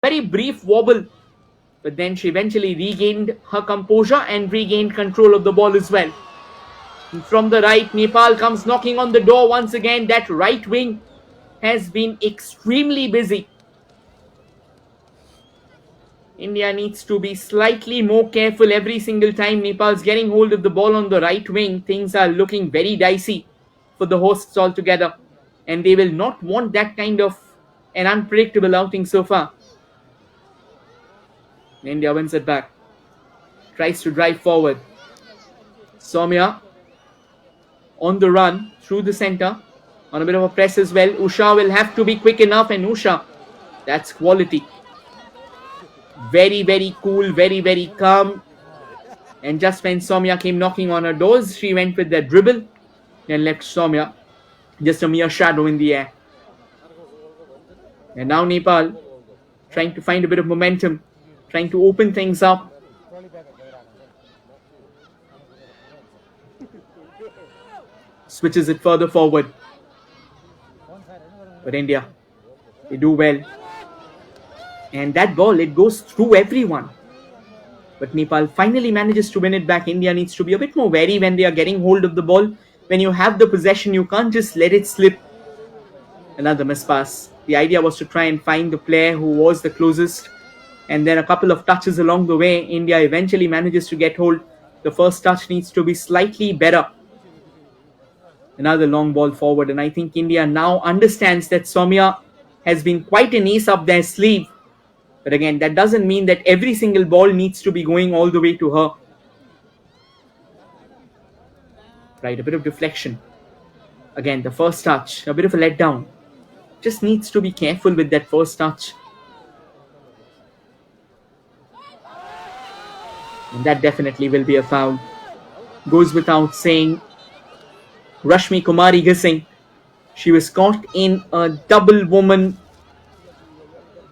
very brief wobble, but then she eventually regained her composure and regained control of the ball as well. And from the right, Nepal comes knocking on the door once again. That right wing has been extremely busy. India needs to be slightly more careful every single time Nepal's getting hold of the ball on the right wing. Things are looking very dicey for the hosts altogether, and they will not want that kind of an unpredictable outing so far. India wins it back, tries to drive forward. Soumya on the run through the center, on a bit of a press as well. Usha will have to be quick enough, and Usha, that's quality. Very, very cool, very, very calm. And just when Soumya came knocking on her doors, she went with that dribble and left Soumya just a mere shadow in the air. And now Nepal trying to find a bit of momentum, trying to open things up. Switches it further forward. But India, they do well. And that ball, it goes through everyone. But Nepal finally manages to win it back. India needs to be a bit more wary when they are getting hold of the ball. When you have the possession, you can't just let it slip. Another miss pass. The idea was to try and find the player who was the closest. And then a couple of touches along the way, India eventually manages to get hold. The first touch needs to be slightly better. Another long ball forward. And I think India now understands that Soumya has been quite an ace up their sleeve. But again, that doesn't mean that every single ball needs to be going all the way to her. Right, a bit of deflection. Again, the first touch, a bit of a letdown. Just needs to be careful with that first touch. And that definitely will be a foul. Goes without saying. Rashmi Kumari Gising. She was caught in a double woman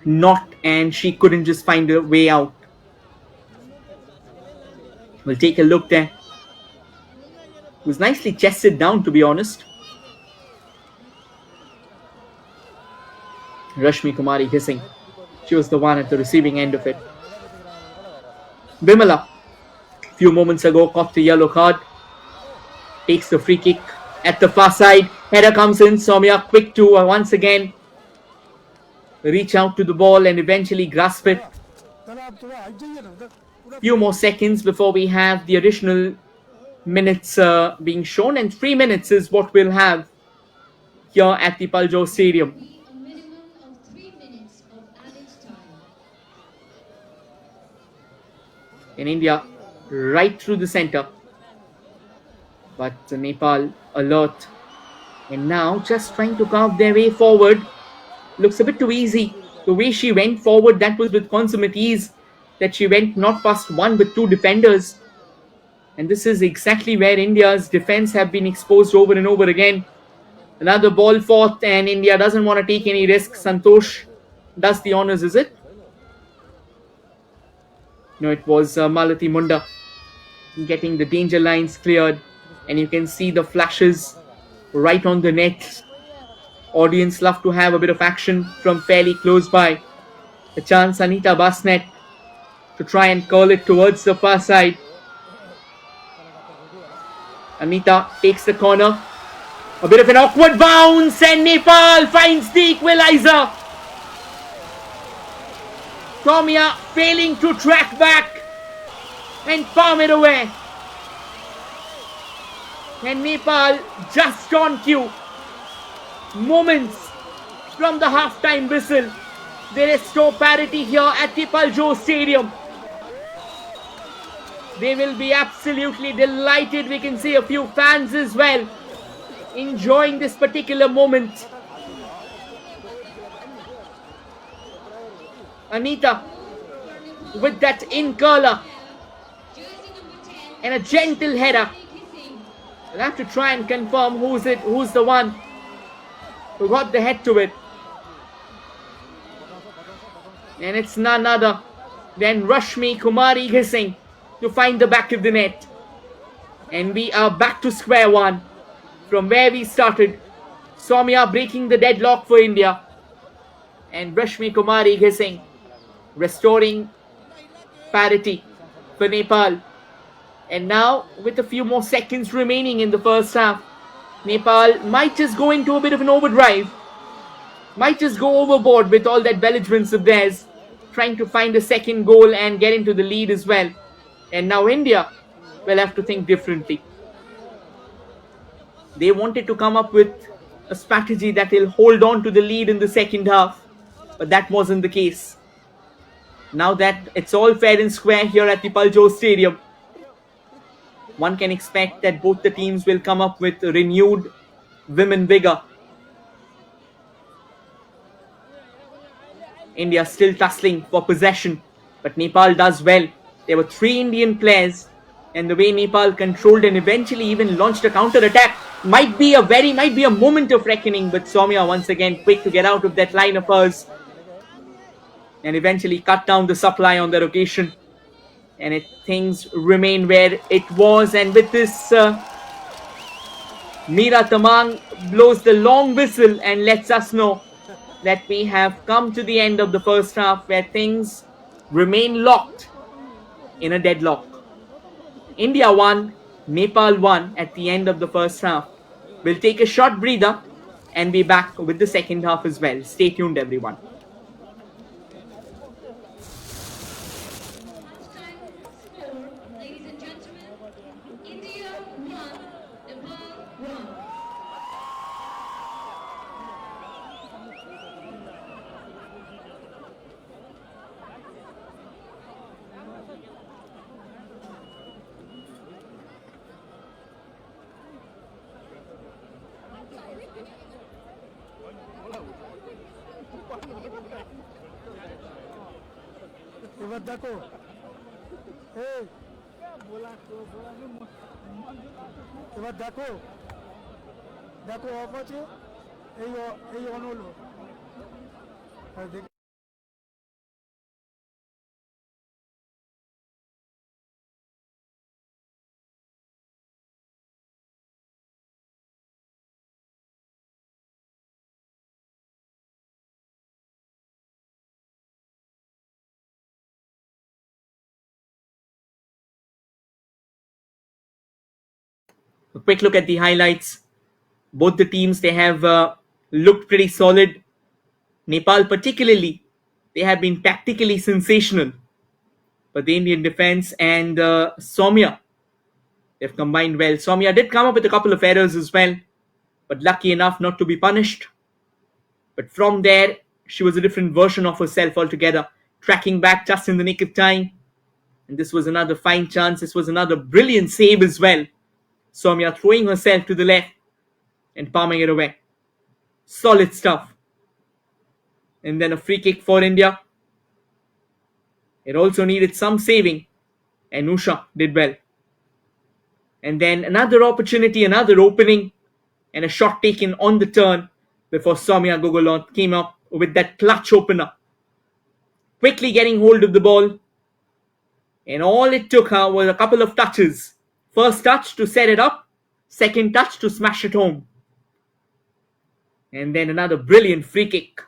knot and she couldn't just find a way out. We'll take a look there. It was nicely chested down, to be honest. Rashmi Kumari Gising. She was the one at the receiving end of it. Bimala, a few moments ago, caught the yellow card. Takes the free kick at the far side. Header comes in. Soumya quick to once again reach out to the ball and eventually grasp it. Few more seconds before we have the additional minutes being shown, and 3 minutes is what we'll have here at the Paljor Stadium. In India, right through the center, but Nepal alert, and now just trying to carve their way forward. Looks a bit too easy. The way she went forward, that was with consummate ease, that she went not past one but two defenders. And this is exactly where India's defense have been exposed over and over again. Another ball forth, and India doesn't want to take any risks. Santosh does the honors, is it? No, it was Malati Munda getting the danger lines cleared. And you can see the flashes right on the net. Audience love to have a bit of action from fairly close by. A chance, Anita Basnet, to try and curl it towards the far side. Anita takes the corner. A bit of an awkward bounce, and Nepal finds the equalizer. Soumya failing to track back and palm it away. And Nepal just on cue. Moments from the halftime whistle, they restore parity here at the Paljor Stadium. They will be absolutely delighted. We can see a few fans as well enjoying this particular moment. Anita with that in-curler and a gentle header. We'll have to try and confirm who's the one who got the head to it. And it's none other than Rashmi Kumari Gising to find the back of the net. And we are back to square one from where we started. Soumya breaking the deadlock for India. And Rashmi Kumari Gising restoring parity for Nepal. And now, with a few more seconds remaining in the first half, Nepal might just go into a bit of an overdrive, might just go overboard with all that belligerence of theirs, trying to find a second goal and get into the lead as well. And now India will have to think differently. They wanted to come up with a strategy that will hold on to the lead in the second half, but that wasn't the case. Now that it's all fair and square here at the Paljor Stadium, one can expect that both the teams will come up with renewed vim and vigor. India still tussling for possession, but Nepal does well. There were three Indian players, and the way Nepal controlled and eventually even launched a counter attack might be a moment of reckoning. But Soumya once again quick to get out of that line of hers, and eventually cut down the supply on that occasion. And things remain where it was. And with this, Mira Tamang blows the long whistle and lets us know that we have come to the end of the first half where things remain locked in a deadlock. India won, Nepal won at the end of the first half. We'll take a short breather and be back with the second half as well. Stay tuned, everyone. Ladies and gentlemen, India 1, Nepal 1. এবার দেখো এই এবার দেখো দেখো of আছে এই এই on হলো A quick look at the highlights. Both the teams, they have looked pretty solid. Nepal particularly, they have been tactically sensational. But the Indian defense and Soumya, they've combined well. Soumya did come up with a couple of errors as well, but lucky enough not to be punished. But from there, she was a different version of herself altogether, tracking back just in the nick of time. And this was another fine chance. This was another brilliant save as well. Soumya throwing herself to the left and palming it away. Solid stuff. And then a free kick for India. It also needed some saving, and Usha did well. And then another opportunity, another opening, and a shot taken on the turn before Soumya Gogolot came up with that clutch opener. Quickly getting hold of the ball, and all it took her was a couple of touches. First touch to set it up, second touch to smash it home. And then another brilliant free kick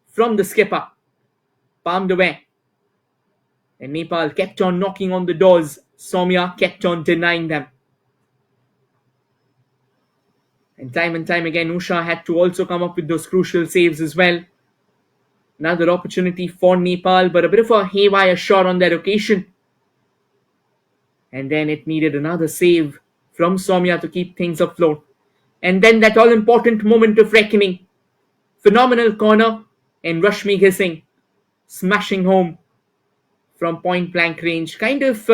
from the skipper, palmed away. And Nepal kept on knocking on the doors. Soumya kept on denying them. And time again, Usha had to also come up with those crucial saves as well. Another opportunity for Nepal, but a bit of a haywire shot on that occasion. And then it needed another save from Soumya to keep things afloat. And then that all-important moment of reckoning. Phenomenal corner, and Rashmi Ghising smashing home from point-blank range. Kind of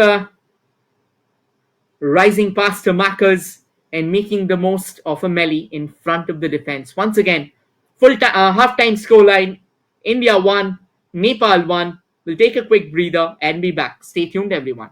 rising past her markers and making the most of a melee in front of the defense. Once again, half-time scoreline, India 1, Nepal 1. We'll take a quick breather and be back. Stay tuned, everyone.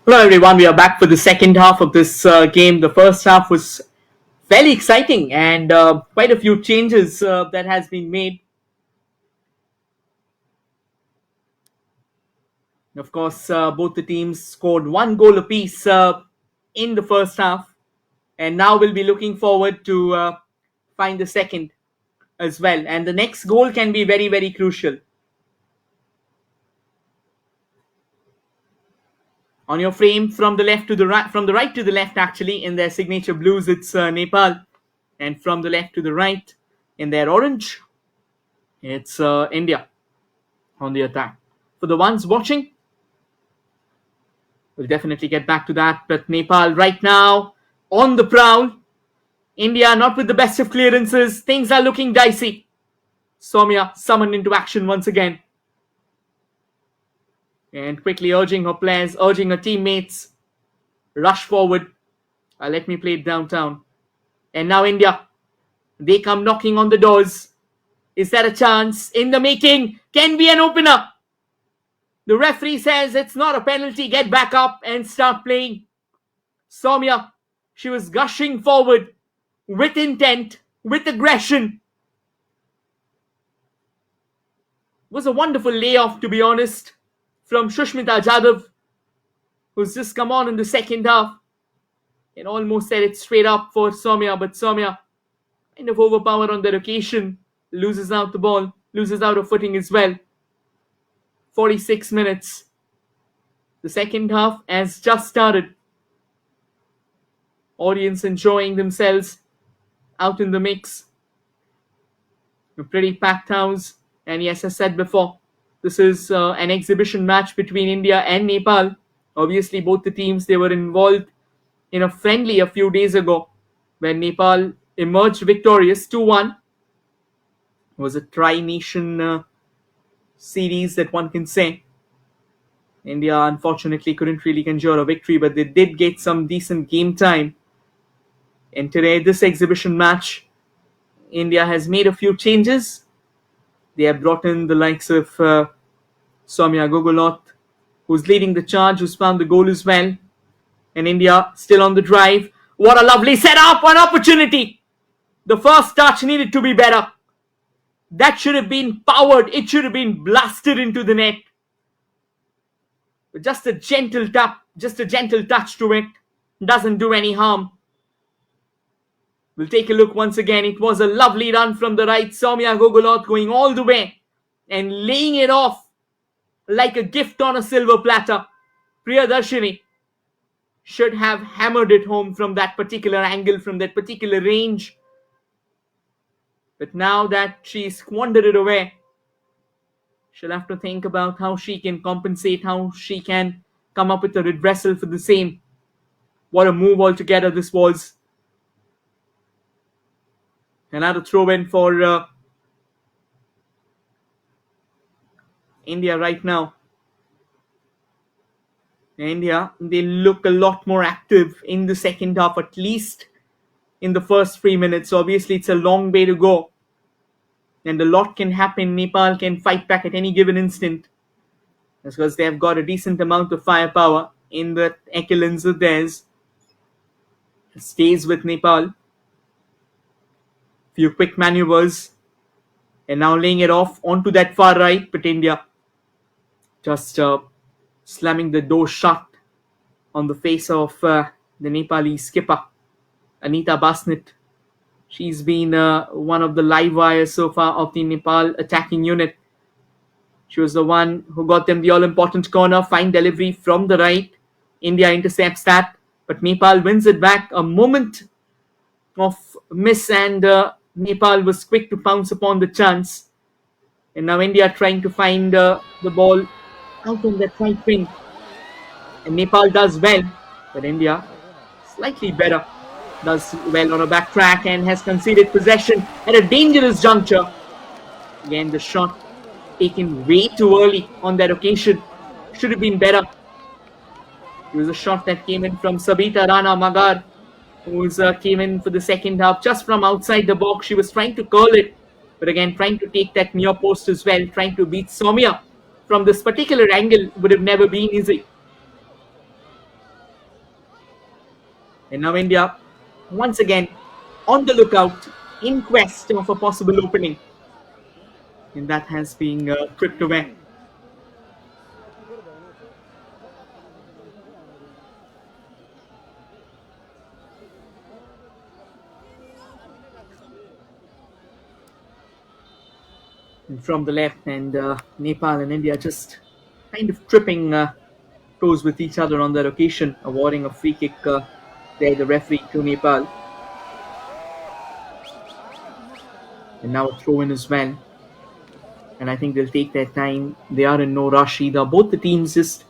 Hello everyone, we are back for the second half of this game. The first half was fairly exciting and quite a few changes that has been made. Of course, both the teams scored one goal apiece in the first half, and now we'll be looking forward to find the second as well. And the next goal can be very, very crucial. On your frame, from the left to the right, from the right to the left, actually, in their signature blues, it's Nepal, and from the left to the right, in their orange, it's India on the attack. For the ones watching, we'll definitely get back to that. But Nepal right now on the prowl. India not with the best of clearances. Things are looking dicey. Soumya summoned into action once again. And quickly urging her players, urging her teammates, rush forward. Let me play it downtown. And now India, they come knocking on the doors. Is there a chance in the making? Can be an opener. The referee says it's not a penalty. Get back up and start playing. Soumya, she was gushing forward with intent, with aggression. It was a wonderful layoff, to be honest, from Shushmita Jadhav, who's just come on in the second half and almost set it straight up for Soumya. But Soumya, kind of overpowered on that occasion, loses out the ball, loses out of footing as well. 46 minutes. The second half has just started. Audience enjoying themselves out in the mix. A pretty packed house. And yes, as said before, this is an exhibition match between India and Nepal. Obviously, both the teams, they were involved in a friendly a few days ago when Nepal emerged victorious 2-1. It was a tri-nation series that one can say. India unfortunately couldn't really conjure a victory, but they did get some decent game time. And today, this exhibition match, India has made a few changes. They have brought in the likes of Soumya Gogolot, who's leading the charge, who's found the goal as well. And India still on the drive. What a lovely setup, an opportunity. The first touch needed to be better. That should have been powered. It should have been blasted into the net. But just a gentle tap, just a gentle touch to it. Doesn't do any harm. We'll take a look once again. It was a lovely run from the right. Soumya Gogolot going all the way and laying it off like a gift on a silver platter. Priyadarshini should have hammered it home from that particular angle, from that particular range. But now that she squandered it away, she'll have to think about how she can compensate, how she can come up with a redressal for the same. What a move altogether this was. Another throw-in for India right now. India, they look a lot more active in the second half, at least in the first 3 minutes. Obviously, it's a long way to go. And a lot can happen. Nepal can fight back at any given instant. That's because they have got a decent amount of firepower in the echelons of theirs. It stays with Nepal. Few quick maneuvers. And now laying it off onto that far right. But India just slamming the door shut on the face of the Nepali skipper, Anita Basnet. She's been one of the live wires so far of the Nepal attacking unit. She was the one who got them the all-important corner. Fine delivery from the right. India intercepts that, but Nepal wins it back. A moment of miss, and Nepal was quick to pounce upon the chance. And now India trying to find the ball out on that right wing. And Nepal does well, but India slightly better. Does well on a back track and has conceded possession at a dangerous juncture. Again, the shot taken way too early on that occasion. Should have been better. It was a shot that came in from Sabita Rana Magar, who came in for the second half just from outside the box. She was trying to curl it, but again trying to take that near post as well, trying to beat Soumya from this particular angle would have never been easy. And now India, once again, on the lookout, in quest of a possible opening. And that has been tripped away. And from the left, and Nepal and India just kind of tripping toes with each other on that occasion, awarding a free kick there, the referee to Nepal. And now a throw in as well. And I think they'll take their time. They are in no rush either. Both the teams just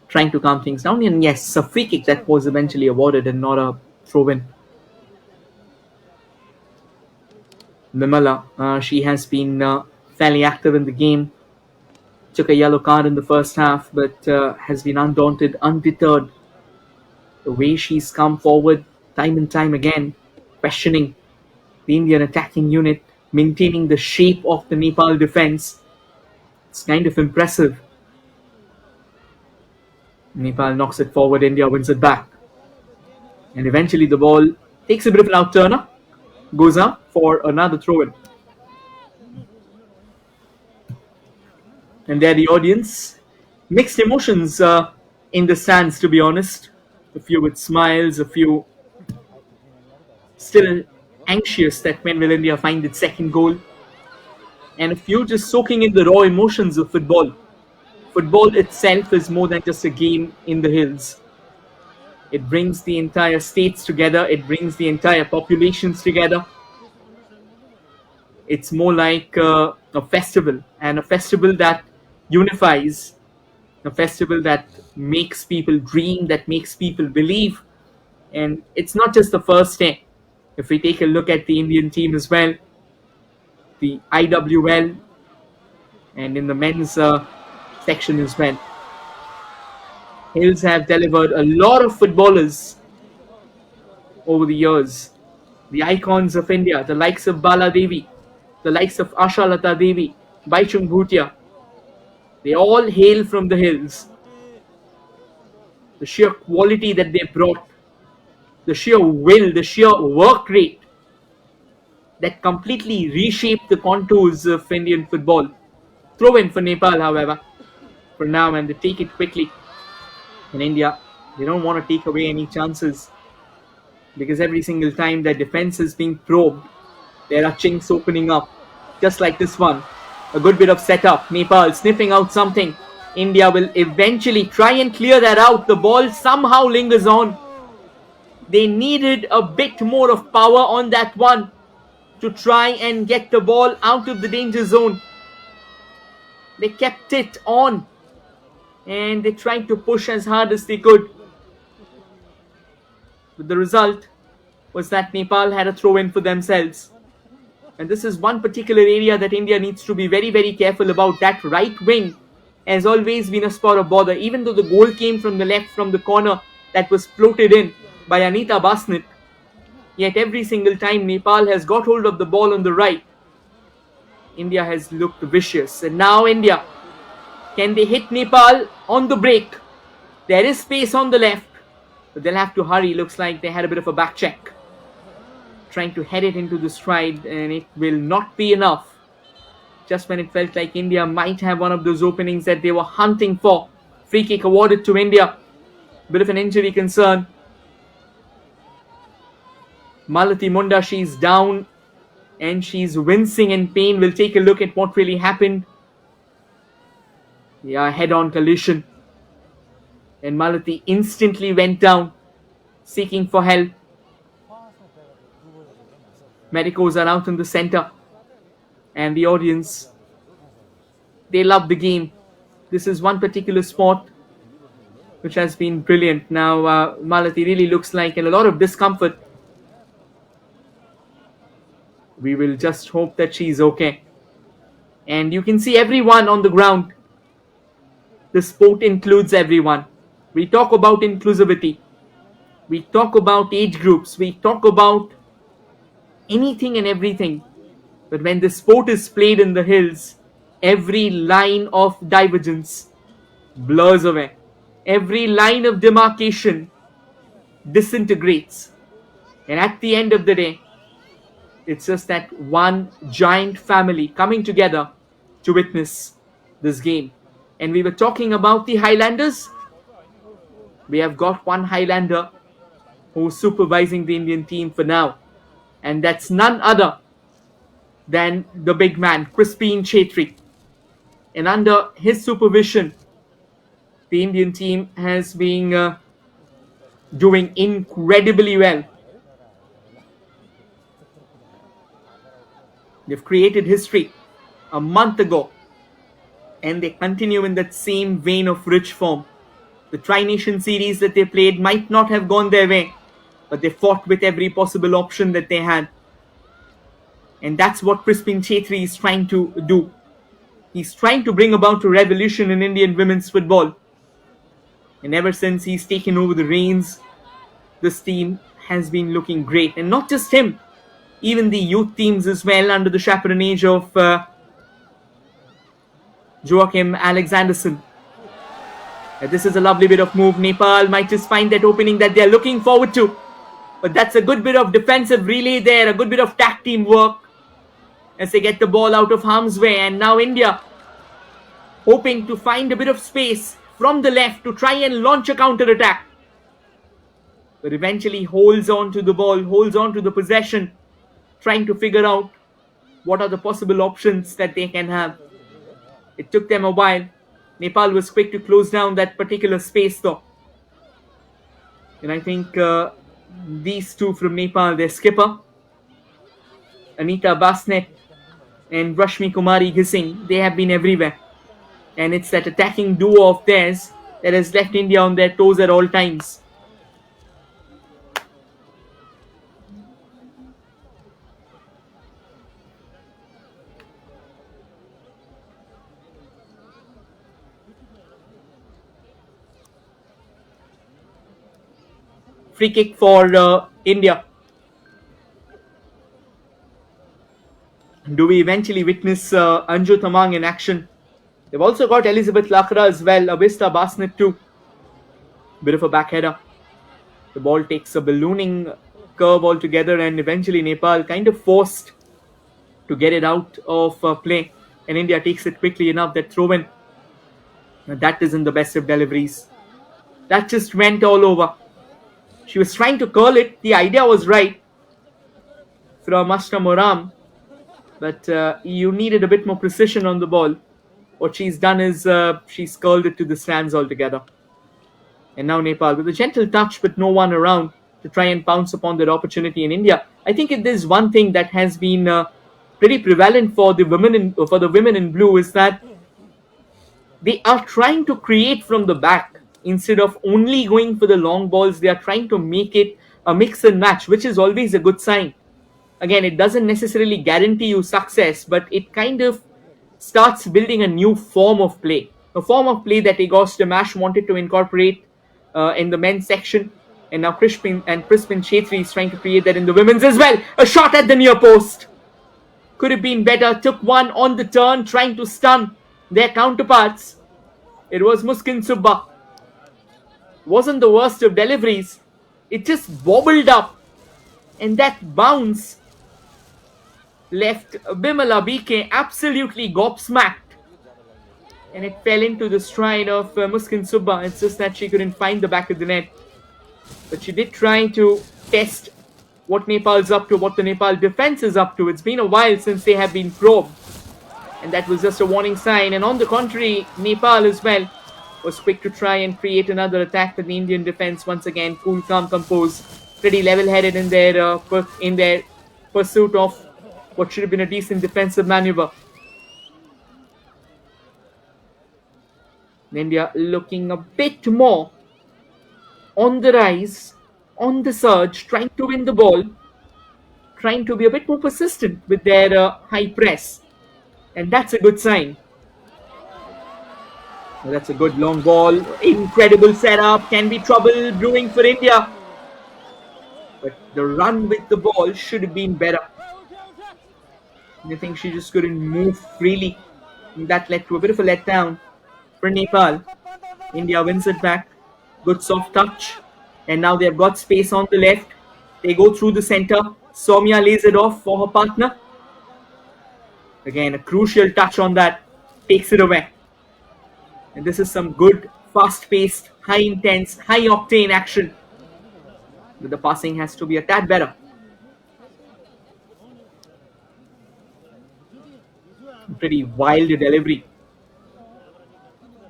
trying to calm things down. And yes, a free kick that was eventually awarded and not a throw in. Mimala, she has been fairly active in the game. Took a yellow card in the first half, but has been undaunted, undeterred. The way she's come forward time and time again, questioning the Indian attacking unit, maintaining the shape of the Nepal defense. It's kind of impressive. Nepal knocks it forward, India wins it back. And eventually the ball takes a bit of an out-turner, goes up for another throw-in. And there the audience, mixed emotions in the stands, to be honest. A few with smiles, a few still anxious that when will India find its second goal, and a few just soaking in the raw emotions of football. Football itself is more than just a game in the hills. It brings the entire states together, it brings the entire populations together. It's more like a festival, and a festival that unifies, a festival that makes people dream, that makes people believe. And it's not just the first day. If we take a look at the Indian team as well, the IWL, and in the men's section as well, Hills have delivered a lot of footballers over the years. The icons of India, the likes of Bala Devi, the likes of Asha Lata Devi, Baichung Bhutia, they all hail from the hills. The sheer quality that they brought, the sheer will, the sheer work rate that completely reshaped the contours of Indian football. Throw in for Nepal, however, for now, and they take it quickly. In India, they don't want to take away any chances, because every single time their defense is being probed, there are chinks opening up, just like this one. A good bit of setup. Nepal sniffing out something. India will eventually try and clear that out. The ball somehow lingers on. They needed a bit more of power on that one to try and get the ball out of the danger zone. They kept it on, and they tried to push as hard as they could. But the result was that Nepal had a throw in for themselves. And this is one particular area that India needs to be very, very careful about. That right wing has always been a spot of bother. Even though the goal came from the left, from the corner that was floated in by Anita Basnit, yet every single time Nepal has got hold of the ball on the right, India has looked vicious. And now India, can they hit Nepal on the break? There is space on the left, but they'll have to hurry. Looks like they had a bit of a back check, trying to head it into the stride, and it will not be enough. Just when it felt like India might have one of those openings that they were hunting for. Free kick awarded to India. Bit of an injury concern. Malati Munda, she's down and she's wincing in pain. We'll take a look at what really happened. Yeah, head-on collision. And Malati instantly went down, seeking for help. Medicos are out in the center. And the audience, they love the game. This is one particular spot which has been brilliant. Now, Malati really looks like in a lot of discomfort. We will just hope that she's okay. And you can see everyone on the ground. The sport includes everyone. We talk about inclusivity. We talk about age groups. We talk about anything and everything. But when the sport is played in the hills, every line of divergence blurs away. Every line of demarcation disintegrates. And at the end of the day, it's just that one giant family coming together to witness this game. And we were talking about the Highlanders. We have got one Highlander who's supervising the Indian team for now. And that's none other than the big man, Crispin Chetri. And under his supervision, the Indian team has been doing incredibly well. They've created history a month ago, and they continue in that same vein of rich form. The Tri-Nation series that they played might not have gone their way, but they fought with every possible option that they had. And that's what Crispin Chetri is trying to do. He's trying to bring about a revolution in Indian women's football. And ever since he's taken over the reins, this team has been looking great. And not just him, even the youth teams as well, under the chaperonage of Joachim Alexanderson. This is a lovely bit of move. Nepal might just find that opening that they're looking forward to. But that's a good bit of defensive relay there, a good bit of tag team work as they get the ball out of harm's way. And now India hoping to find a bit of space from the left to try and launch a counter-attack. But eventually holds on to the ball, holds on to the possession, trying to figure out what are the possible options that they can have. It took them a while. Nepal was quick to close down that particular space though. And I think these two from Nepal, their skipper, Anita Basnet and Rashmi Kumari Ghising, they have been everywhere. And it's that attacking duo of theirs that has left India on their toes at all times. Free kick for India. Do we eventually witness Anju Thamang in action? They've also got Elizabeth Lakra as well, Avista Basnet too. Bit of a backheader. The ball takes a ballooning curve altogether, and eventually Nepal kind of forced to get it out of play. And India takes it quickly enough. That throw in. That isn't the best of deliveries. That just went all over. She was trying to curl it. The idea was right from Ashna Moram. But you needed a bit more precision on the ball. What she's done is she's curled it to the stands altogether. And now Nepal with a gentle touch but no one around to try and pounce upon that opportunity in India. I think if there's one thing that has been pretty prevalent for the women in blue is that they are trying to create from the back instead of only going for the long balls. They are trying to make it a mix and match, which is always a good sign. Again, it doesn't necessarily guarantee you success, but it kind of starts building a new form of play. A form of play that Igor Stamash wanted to incorporate in the men's section. And now Crispin Chetri is trying to create that in the women's as well. A shot at the near post. Could have been better. Took one on the turn, trying to stun their counterparts. It was Muskin Subba. Wasn't the worst of deliveries. It just bobbled up. And that bounce left Bimala BK absolutely gobsmacked. And it fell into the stride of Muskin Subba. It's just that she couldn't find the back of the net. But she did try to test what Nepal's up to, what the Nepal defense is up to. It's been a while since they have been probed. And that was just a warning sign. And on the contrary, Nepal as well was quick to try and create another attack for the Indian defense. Once again, cool, calm, composed, pretty level-headed in their pursuit of what should have been a decent defensive maneuver. India looking a bit more on the rise, on the surge, trying to win the ball, trying to be a bit more persistent with their high press. And that's a good sign. That's a good long ball. Incredible setup. Can be trouble brewing for India. But the run with the ball should have been better. I think she just couldn't move freely. And that led to a bit of a letdown for Nepal. India wins it back. Good soft touch. And now they've got space on the left. They go through the center. Soumya lays it off for her partner. Again, a crucial touch on that. Takes it away. And this is some good, fast-paced, high-intense, high-octane action. But the passing has to be a tad better. Pretty wild delivery.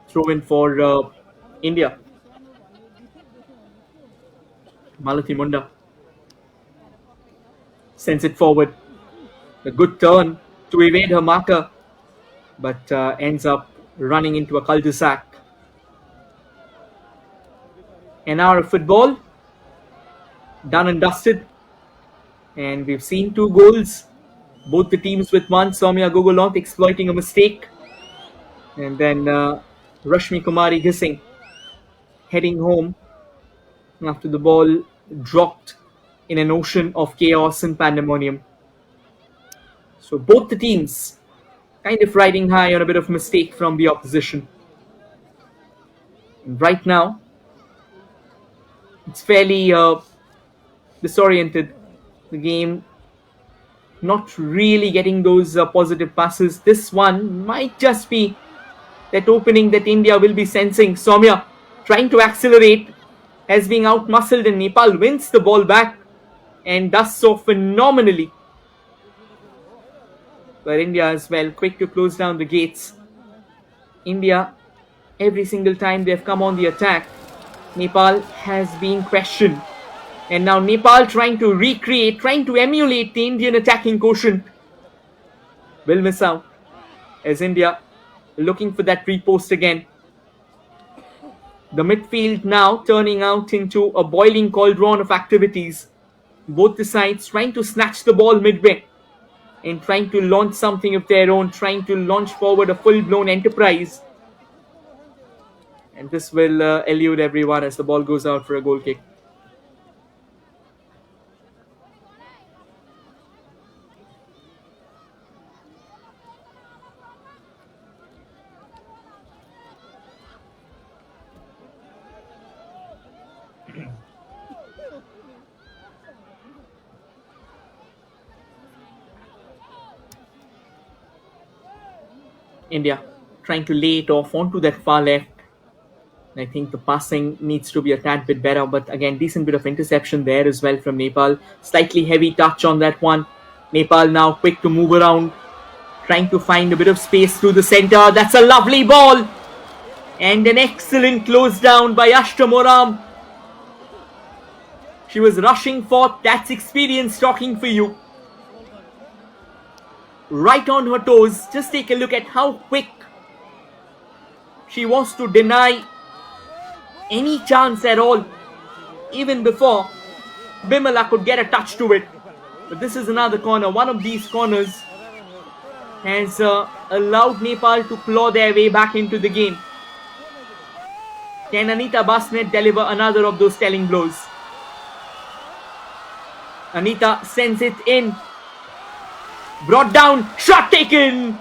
Throw in for India. Malathi Munda sends it forward. A good turn to evade her marker, but ends up running into a cul-de-sac. An hour of football, done and dusted. And we've seen 2 goals. Both the teams with one. Soumya Gogolonth exploiting a mistake. And then Rashmi Kumari Gissing heading home after the ball dropped in an ocean of chaos and pandemonium. So both the teams kind of riding high on a bit of mistake from the opposition. And right now, it's fairly disoriented. The game not really getting those positive passes. This one might just be that opening that India will be sensing. Soumya trying to accelerate, as being outmuscled, and Nepal wins the ball back and does so phenomenally. But India as well, quick to close down the gates. India, every single time they've come on the attack, Nepal has been questioned. And now Nepal trying to recreate, trying to emulate the Indian attacking quotient. Will miss out as India looking for that repost again. The midfield now turning out into a boiling cauldron of activities. Both the sides trying to snatch the ball midway and trying to launch something of their own, trying to launch forward a full-blown enterprise. And this will elude everyone as the ball goes out for a goal kick. India trying to lay it off onto that far left. I think the passing needs to be a tad bit better, but again, decent bit of interception there as well from Nepal. Slightly heavy touch on that one. Nepal now quick to move around, trying to find a bit of space through the center. That's a lovely ball. And an excellent close down by Ashtamoram. She was rushing forth. That's experience talking for you. Right on her toes. Just take a look at how quick she was to deny any chance at all, even before Bimala could get a touch to it. But this is another corner. One of these corners has allowed Nepal to claw their way back into the game. Can Anita Basnet deliver another of those telling blows? Anita sends it in. Brought down, shot taken!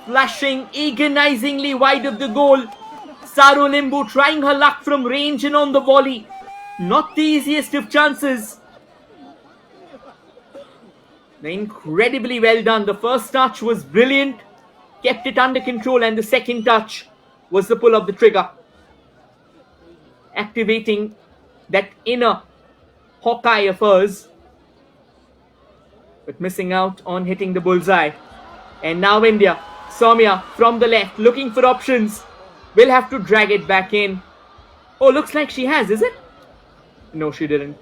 Flashing agonizingly wide of the goal. Saru Limbu trying her luck from range and on the volley. Not the easiest of chances. Incredibly well done. The first touch was brilliant. Kept it under control, and the second touch was the pull of the trigger. Activating that inner Hawkeye of hers. But missing out on hitting the bullseye. And now India. Soumya from the left looking for options. Will have to drag it back in. Oh, looks like she has, is it? No, she didn't.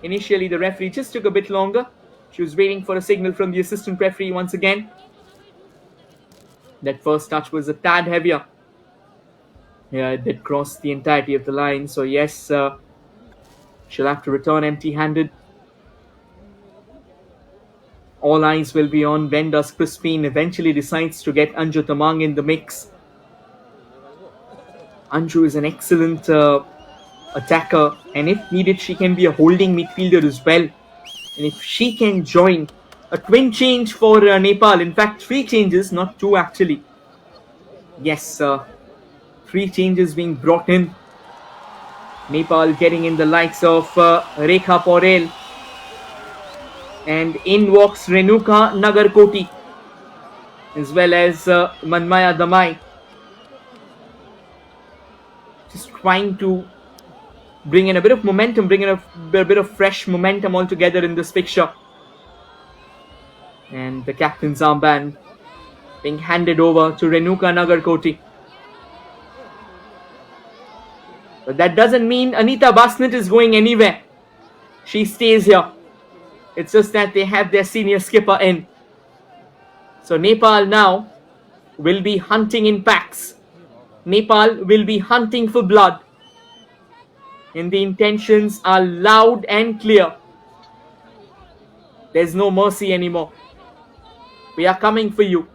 Initially, the referee just took a bit longer. She was waiting for a signal from the assistant referee once again. That first touch was a tad heavier. Yeah, it did cross the entirety of the line. So yes, she'll have to return empty-handed. All eyes will be on when does Crispin eventually decides to get Anju Tamang in the mix. Anju is an excellent attacker, and if needed, she can be a holding midfielder as well. And if she can join a twin change for Nepal, in fact 3 changes, not 2 actually. Yes, 3 changes being brought in. Nepal getting in the likes of Rekha Porel. And in walks Renuka Nagarkoti as well as Manmaya Damai. Just trying to bring in a bit of momentum, bring in a bit of fresh momentum altogether in this fixture. And the captain's armband being handed over to Renuka Nagarkoti. But that doesn't mean Anita Basnet is going anywhere. She stays here. It's just that they have their senior skipper in. So Nepal now will be hunting in packs. Nepal will be hunting for blood. And the intentions are loud and clear. There's no mercy anymore. We are coming for you.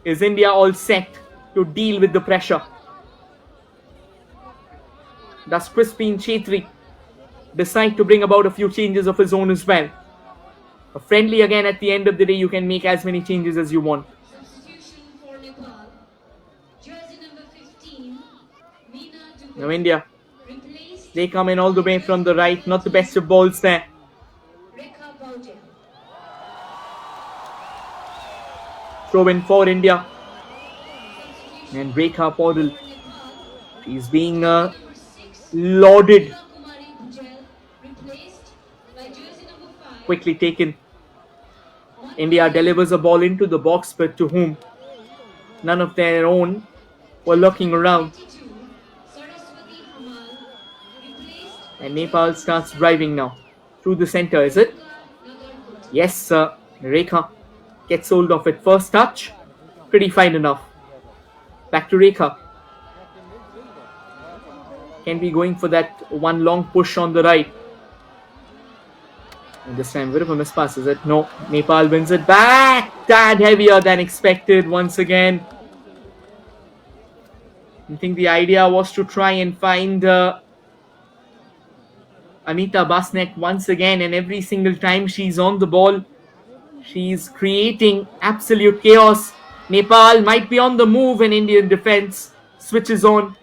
Is India all set to deal with the pressure? Does Crispin Chetri decide to bring about a few changes of his own as well? A friendly again, at the end of the day, you can make as many changes as you want. Substitution for Nepal. Jersey number 15, Meena Now India, replaced they come in all the way from the right. Not the best of balls there. Rekha Paljor. Throw in for India. And Rekha Paudel, she's being lauded. Kumari Bujel replaced by jersey number 5. Quickly taken. India delivers a ball into the box, but to whom? None of their own were looking around. 22, Saraswati Hamal replaced And Nepal starts driving now. Through the center, is it? Nagarkoti. Yes, sir. Rekha gets hold of it. First touch. Pretty fine enough. Back to Rekha. Can be going for that one long push on the right. And this time, bit of a mispass, is it? No. Nepal wins it back. Tad heavier than expected once again. I think the idea was to try and find Anita Basnet once again, and every single time she's on the ball, she's creating absolute chaos. Nepal might be on the move, and Indian defense switches on,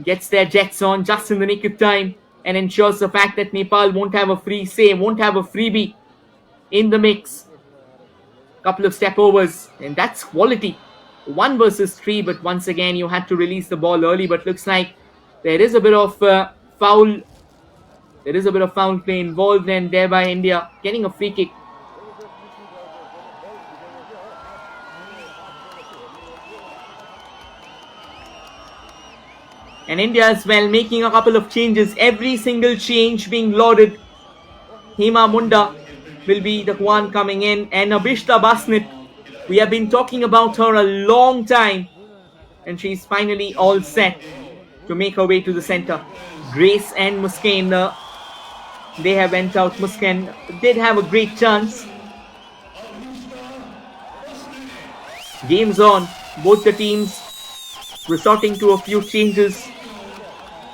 gets their jets on just in the nick of time, and ensures the fact that Nepal won't have a free say, won't have a freebie in the mix. Couple of step overs, and that's quality. 1 versus 3, but once again you had to release the ball early, but looks like there is a bit of foul. There is a bit of foul play involved, and thereby India getting a free kick. And India as well making a couple of changes. Every single change being lauded. Hema Munda will be the one coming in. And Abhishta Basnet, we have been talking about her a long time. And she's finally all set to make her way to the center. Grace and Muskan, they have went out. Muskan did have a great chance. Game's on. Both the teams resorting to a few changes.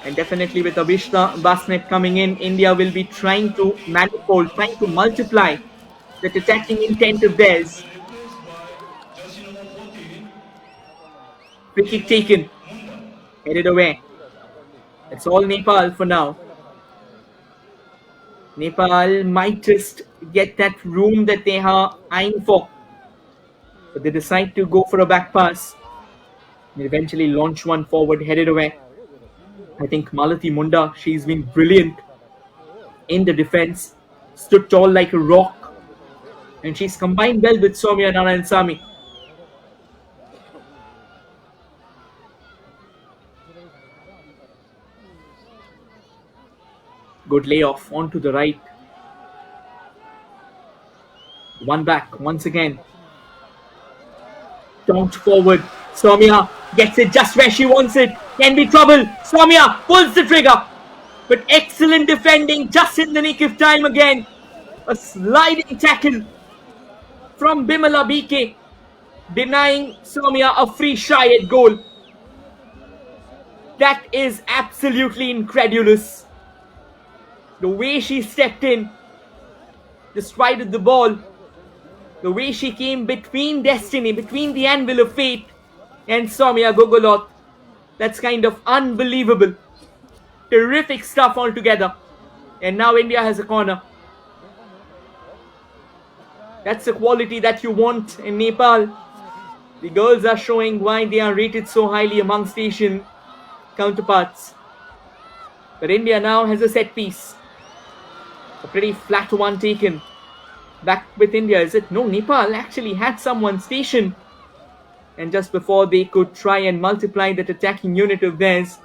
And definitely with Abhishta Basnet coming in, India will be trying to manifold, trying to multiply that attacking intent of theirs. Free kick taken. Headed away. It's all Nepal for now. Nepal might just get that room that they are eyeing for. But they decide to go for a back pass. They eventually launch one forward, headed away. I think Malati Munda, she's been brilliant in the defense. Stood tall like a rock. And she's combined well with Soumya Narayansamy. Good layoff onto the right. One back once again. Taunt forward. Soumya gets it just where she wants it. Can be trouble. Soumya pulls the trigger. But excellent defending just in the nick of time again. A sliding tackle from Bimala BK. Denying Soumya a free shy at goal. That is absolutely incredulous. The way she stepped in. Just right at the ball. The way she came between destiny, between the anvil of fate and Soumya Gogolot. That's kind of unbelievable. Terrific stuff altogether. And now India has a corner. That's the quality that you want in Nepal. The girls are showing why they are rated so highly amongst Asian counterparts. But India now has a set piece. A pretty flat one taken. Back with India, is it? No, Nepal actually had someone stationed. And just before they could try and multiply that attacking unit of theirs,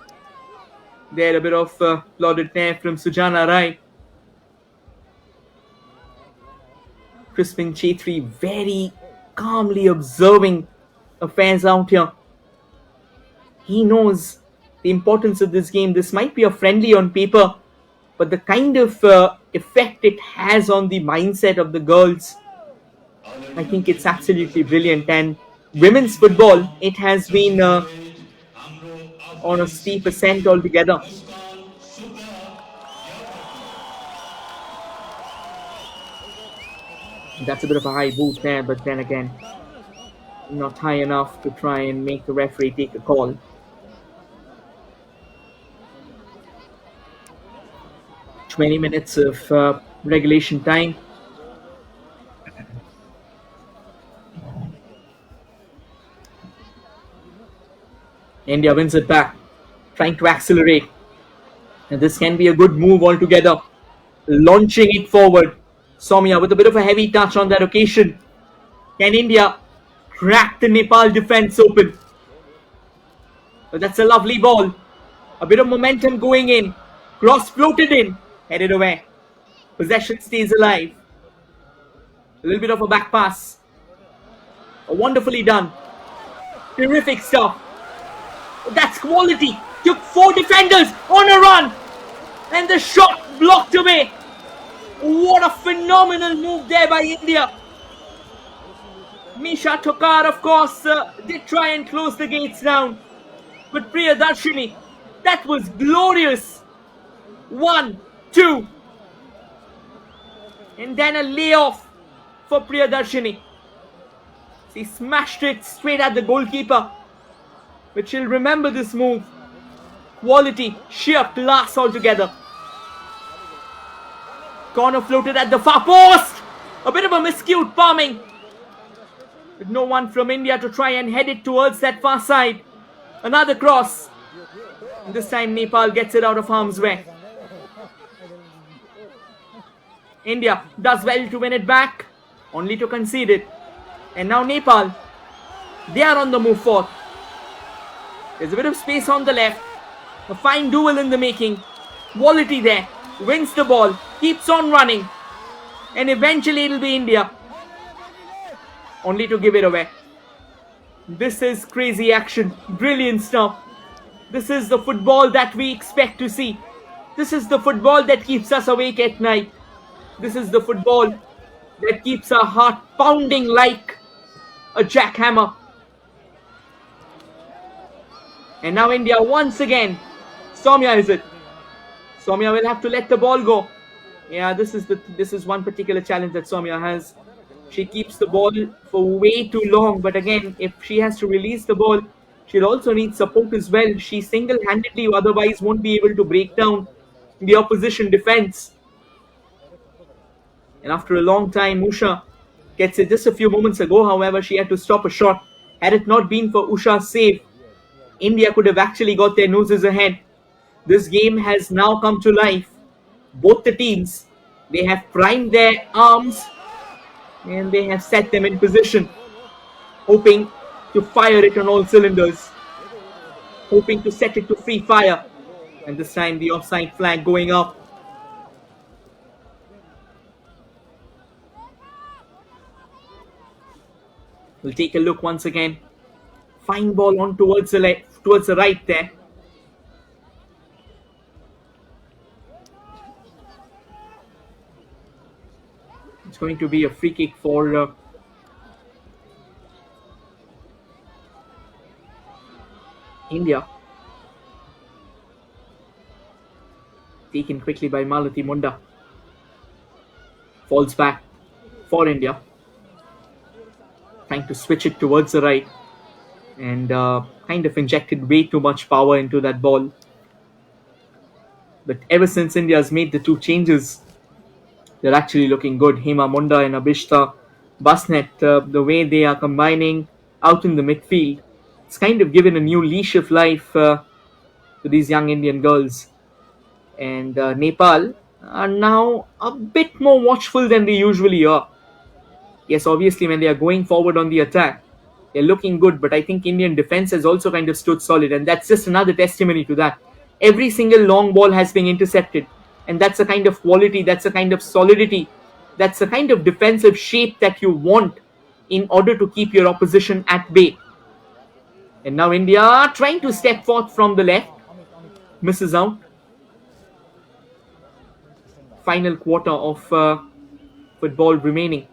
there a bit of applauded there from Sujana Rai. Crispin Chetri very calmly observing affairs out here. He knows the importance of this game. This might be a friendly on paper, but the kind of effect it has on the mindset of the girls, I think it's absolutely brilliant. And women's football, it has been on a steep ascent altogether. That's a bit of a high boot there, but then again, not high enough to try and make the referee take a call. "20 minutes of regulation time. India wins it back, trying to accelerate. And this can be a good move altogether. Launching it forward. Soumya with a bit of a heavy touch on that occasion. Can India crack the Nepal defense open? But that's a lovely ball. A bit of momentum going in. Cross floated in. Headed away. Possession stays alive. A little bit of a back pass. Wonderfully done. Terrific stuff. That's quality. Took 4 defenders on a run. And the shot blocked away. What a phenomenal move there by India. Misha Thokar, of course, did try and close the gates down. But Priyadarshini, that was glorious. 1, 2. And then a layoff for Priyadarshini. She smashed it straight at the goalkeeper. But she'll remember this move. Quality, sheer class altogether. Corner floated at the far post. A bit of a miscued palming. With no one from India to try and head it towards that far side. Another cross. And this time Nepal gets it out of harm's way. India does well to win it back, only to concede it. And now Nepal, they are on the move forth. There's a bit of space on the left. A fine duel in the making. Quality there. Wins the ball. Keeps on running. And eventually it'll be India. Only to give it away. This is crazy action. Brilliant stuff. This is the football that we expect to see. This is the football that keeps us awake at night. This is the football that keeps our heart pounding like a jackhammer. And now India once again. Soumya is it? Soumya will have to let the ball go. Yeah, this is one particular challenge that Soumya has. She keeps the ball for way too long. But again, if she has to release the ball, she'll also need support as well. She single-handedly otherwise won't be able to break down the opposition defense. And after a long time, Usha gets it just a few moments ago. However, she had to stop a shot. Had it not been for Usha's save, India could have actually got their noses ahead. This game has now come to life. Both the teams, they have primed their arms and they have set them in position, hoping to fire it on all cylinders, hoping to set it to free fire. And this time the offside flag going up. We'll take a look once again. Fine ball on towards the left, towards the right there. It's going to be a free kick for India. Taken quickly by Malati Munda. Falls back for India. Trying to switch it towards the right. And kind of injected way too much power into that ball. But ever since India's made the two changes, they're actually looking good. Hema Munda and Abishta Basnet, the way they are combining out in the midfield, it's kind of given a new leash of life to these young Indian girls. And Nepal are now a bit more watchful than they usually are. Yes, obviously, when they are going forward on the attack, they're looking good, but I think Indian defense has also kind of stood solid, and that's just another testimony to that. Every single long ball has been intercepted, and that's a kind of quality, that's a kind of solidity, that's a kind of defensive shape that you want in order to keep your opposition at bay. And now India trying to step forth from the left, misses out. Final quarter of football remaining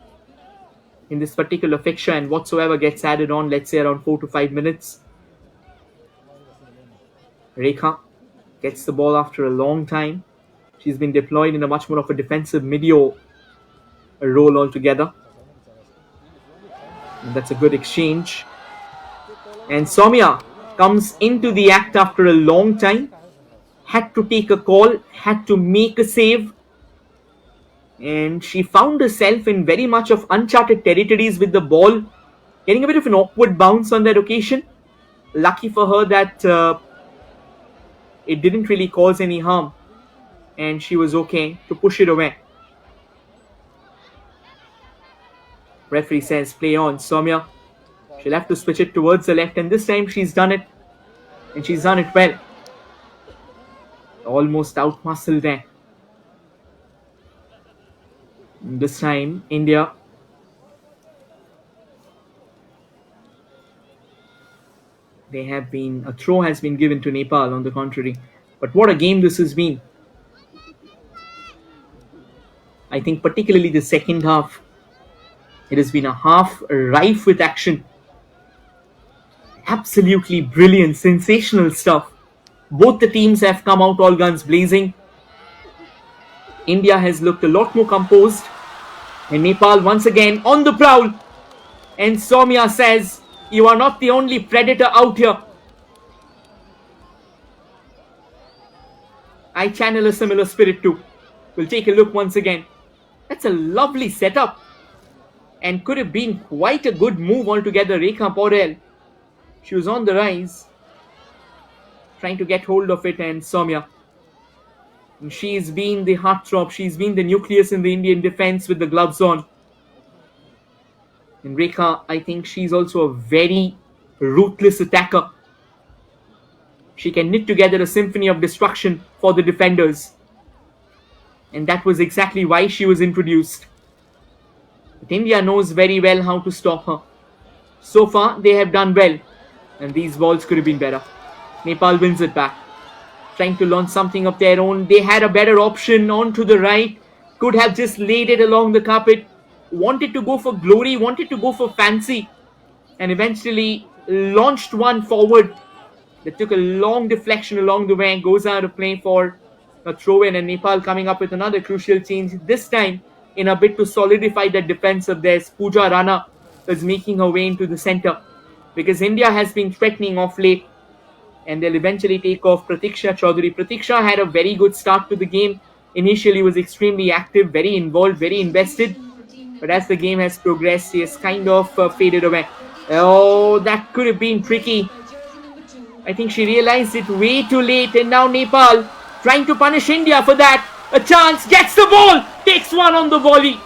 in this particular fixture, and whatsoever gets added on, let's say around 4 to 5 minutes. Rekha gets the ball after a long time. She's been deployed in a much more of a defensive medio role altogether. And that's a good exchange. And Soumya comes into the act after a long time. Had to take a call, had to make a save. And she found herself in very much of uncharted territories with the ball, getting a bit of an awkward bounce on that occasion. Lucky for her that it didn't really cause any harm, and she was okay to push it away. Referee says play on. Soumya, she'll have to switch it towards the left, and this time she's done it, and she's done it well. Almost outmuscled there. This time, India a throw has been given to Nepal on the contrary. But what a game this has been. I think particularly the second half, it has been a half rife with action. Absolutely brilliant, sensational stuff. Both the teams have come out all guns blazing. India has looked a lot more composed, and Nepal once again on the prowl. And Soumya says, "You are not the only predator out here." I channel a similar spirit too. We'll take a look once again. That's a lovely setup, and could have been quite a good move altogether. Rekha Paljor, she was on the rise, trying to get hold of it, and Soumya. She's been the heartthrob, she's been the nucleus in the Indian defense with the gloves on. And Rekha, I think she's also a very ruthless attacker. She can knit together a symphony of destruction for the defenders. And that was exactly why she was introduced. But India knows very well how to stop her. So far, they have done well. And these balls could have been better. Nepal wins it back. Trying to launch something of their own. They had a better option on to the right. Could have just laid it along the carpet. Wanted to go for glory. Wanted to go for fancy. And eventually launched one forward. That took a long deflection along the way. Goes out of play for a throw-in. And Nepal coming up with another crucial change. This time in a bit to solidify that defense of theirs. Pooja Rana is making her way into the center. Because India has been threatening off late. And they'll eventually take off Pratiksha Chaudhary. Pratiksha had a very good start to the game. Initially was extremely active, very involved, very invested. But as the game has progressed, he has kind of faded away. Oh, that could have been tricky. I think she realized it way too late. And now Nepal trying to punish India for that. A chance, gets the ball, takes one on the volley.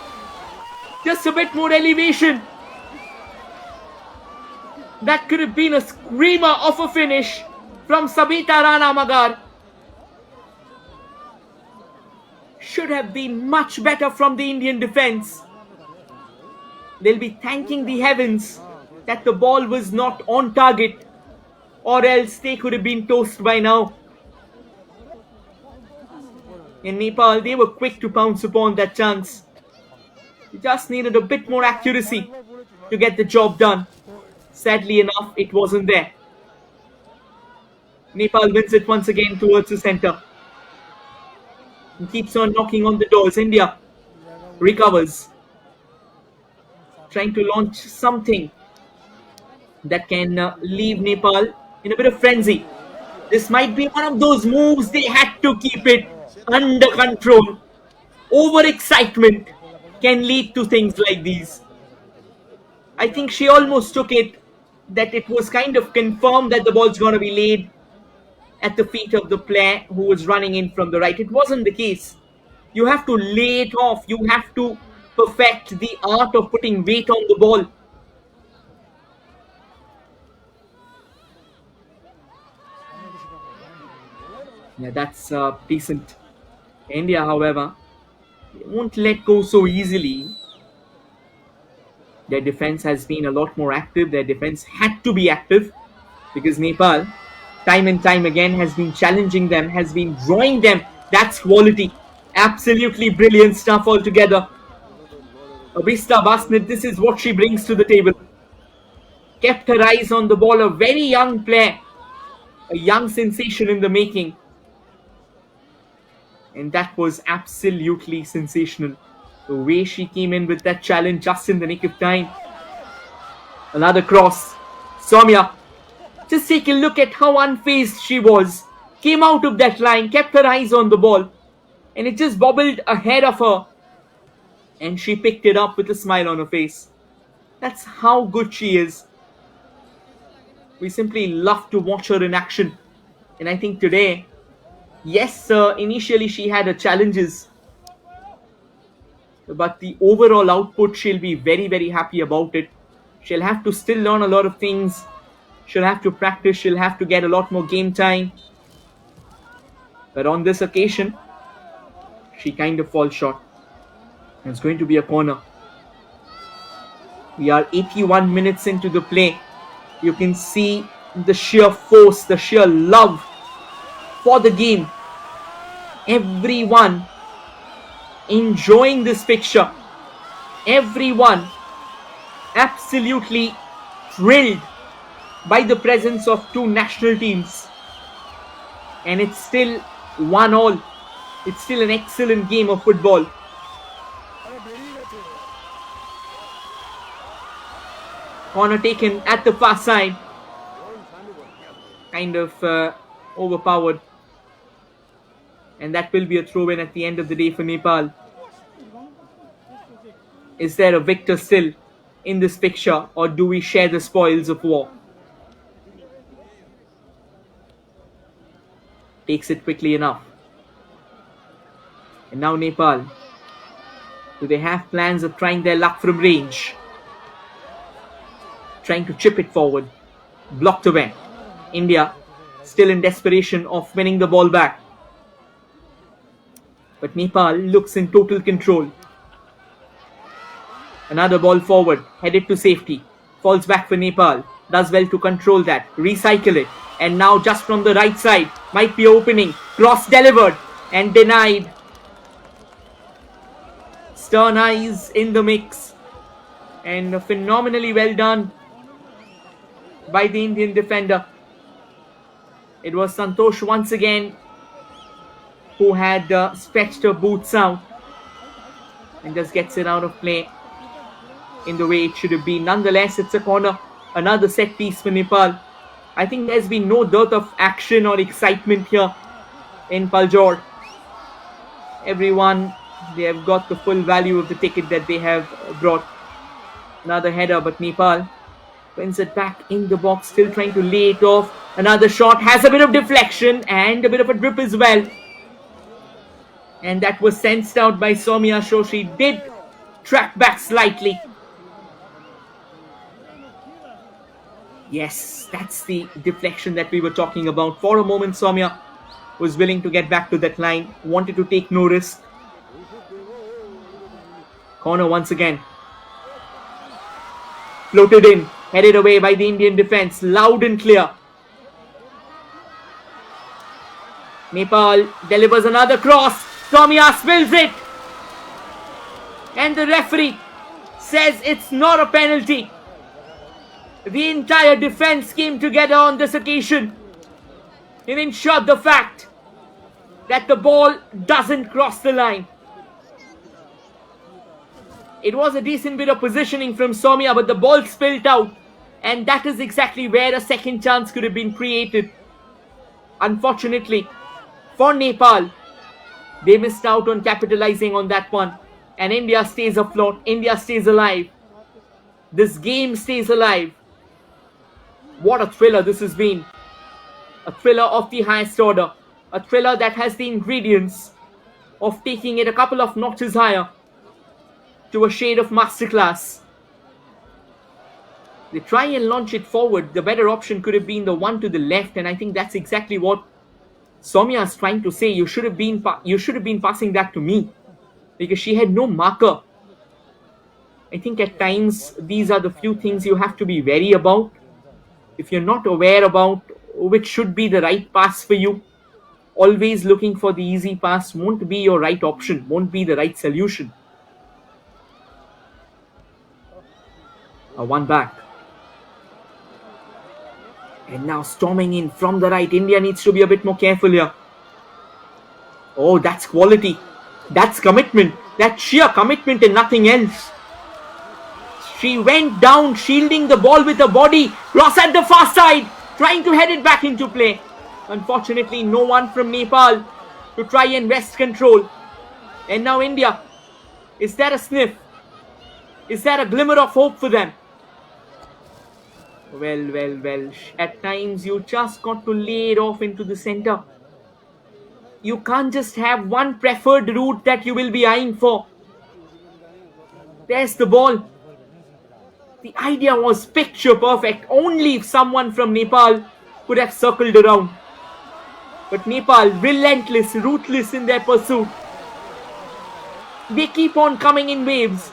Just a bit more elevation. That could have been a screamer of a finish from Sabita Rana Magar. Should have been much better from the Indian defense. They'll be thanking the heavens that the ball was not on target, or else they could have been toast by now. In Nepal, they were quick to pounce upon that chance. They just needed a bit more accuracy to get the job done. Sadly enough, it wasn't there. Nepal wins it once again towards the center. And keeps on knocking on the doors. India recovers. Trying to launch something that can leave Nepal in a bit of frenzy. This might be one of those moves they had to keep it. under control. Overexcitement can lead to things like these. I think she almost took it that it was kind of confirmed that the ball's going to be laid at the feet of the player who was running in from the right. It wasn't the case. You have to lay it off. You have to perfect the art of putting weight on the ball. Yeah, that's decent. India, however, they won't let go so easily. Their defense has been a lot more active. Their defense had to be active because Nepal, time and time again, has been challenging them, has been drawing them. That's quality. Absolutely brilliant stuff altogether. Abhista Basnet, this is what she brings to the table. Kept her eyes on the ball, a very young player, a young sensation in the making. And that was absolutely sensational. The way she came in with that challenge just in the nick of time. Another cross. Soumya, just take a look at how unfazed she was. Came out of that line, kept her eyes on the ball, and it just bobbled ahead of her. And she picked it up with a smile on her face. That's how good she is. We simply love to watch her in action. And I think today, yes, initially she had her challenges, but the overall output, she'll be very, very happy about it. She'll have to still learn a lot of things. She'll have to practice. She'll have to get a lot more game time. But on this occasion, she kind of falls short. It's going to be a corner. We are 81 minutes into the play. You can see the sheer force, the sheer love for the game. Everyone enjoying this picture. Everyone absolutely thrilled by the presence of two national teams. And it's still 1-1. It's still an excellent game of football. Corner taken at the far side. Kind of overpowered. And that will be a throw-in at the end of the day for Nepal. Is there a victor still in this picture, or do we share the spoils of war? Takes it quickly enough. And now Nepal. Do they have plans of trying their luck from range? Trying to chip it forward. Blocked away. India still in desperation of winning the ball back. But Nepal looks in total control. Another ball forward, headed to safety. Falls back for Nepal. Does well to control that. Recycle it. And now just from the right side. Might be opening. Cross delivered. And denied. Stern eyes in the mix. And phenomenally well done by the Indian defender. It was Santosh once again who had stretched her boots out and just gets it out of play in the way it should have been. Nonetheless, it's a corner. Another set piece for Nepal. I think there's been no dearth of action or excitement here in Paljor. Everyone, they have got the full value of the ticket that they have brought. Another header, but Nepal wins it back in the box, still trying to lay it off. Another shot, has a bit of deflection and a bit of a drip as well. And that was sensed out by Soumya, so she did track back slightly. Yes, that's the deflection that we were talking about. For a moment, Soumya was willing to get back to that line, wanted to take no risk. Corner once again. Floated in, headed away by the Indian defense, loud and clear. Nepal delivers another cross. Soumya spills it. And the referee says it's not a penalty. The entire defense came together on this occasion and ensured the fact that the ball doesn't cross the line. It was a decent bit of positioning from Soumya, but the ball spilled out, and that is exactly where a second chance could have been created. Unfortunately for Nepal, They missed out on capitalizing on that one. And India stays afloat. India stays alive. This game stays alive. What a thriller this has been. A thriller of the highest order. A thriller that has the ingredients of taking it a couple of notches higher to a shade of masterclass. They try and launch it forward. The better option could have been the one to the left, and I think that's exactly what Soumya is trying to say. You should have been passing that to me, because she had no marker. I think at times these are the few things you have to be wary about. If you're not aware about which should be the right pass for you, always looking for the easy pass won't be your right option, won't be the right solution. One back. And now storming in from the right. India needs to be a bit more careful here. Oh, that's quality. That's commitment. That's sheer commitment and nothing else. She went down, shielding the ball with her body. Cross at the far side, trying to head it back into play. Unfortunately, no one from Nepal to try and wrest control. And now India. Is that a sniff? Is that a glimmer of hope for them? Well. At times you just got to lay it off into the center. You can't just have one preferred route that you will be eyeing for. There's the ball. The idea was picture perfect. Only if someone from Nepal could have circled around. But Nepal, relentless, ruthless in their pursuit. They keep on coming in waves.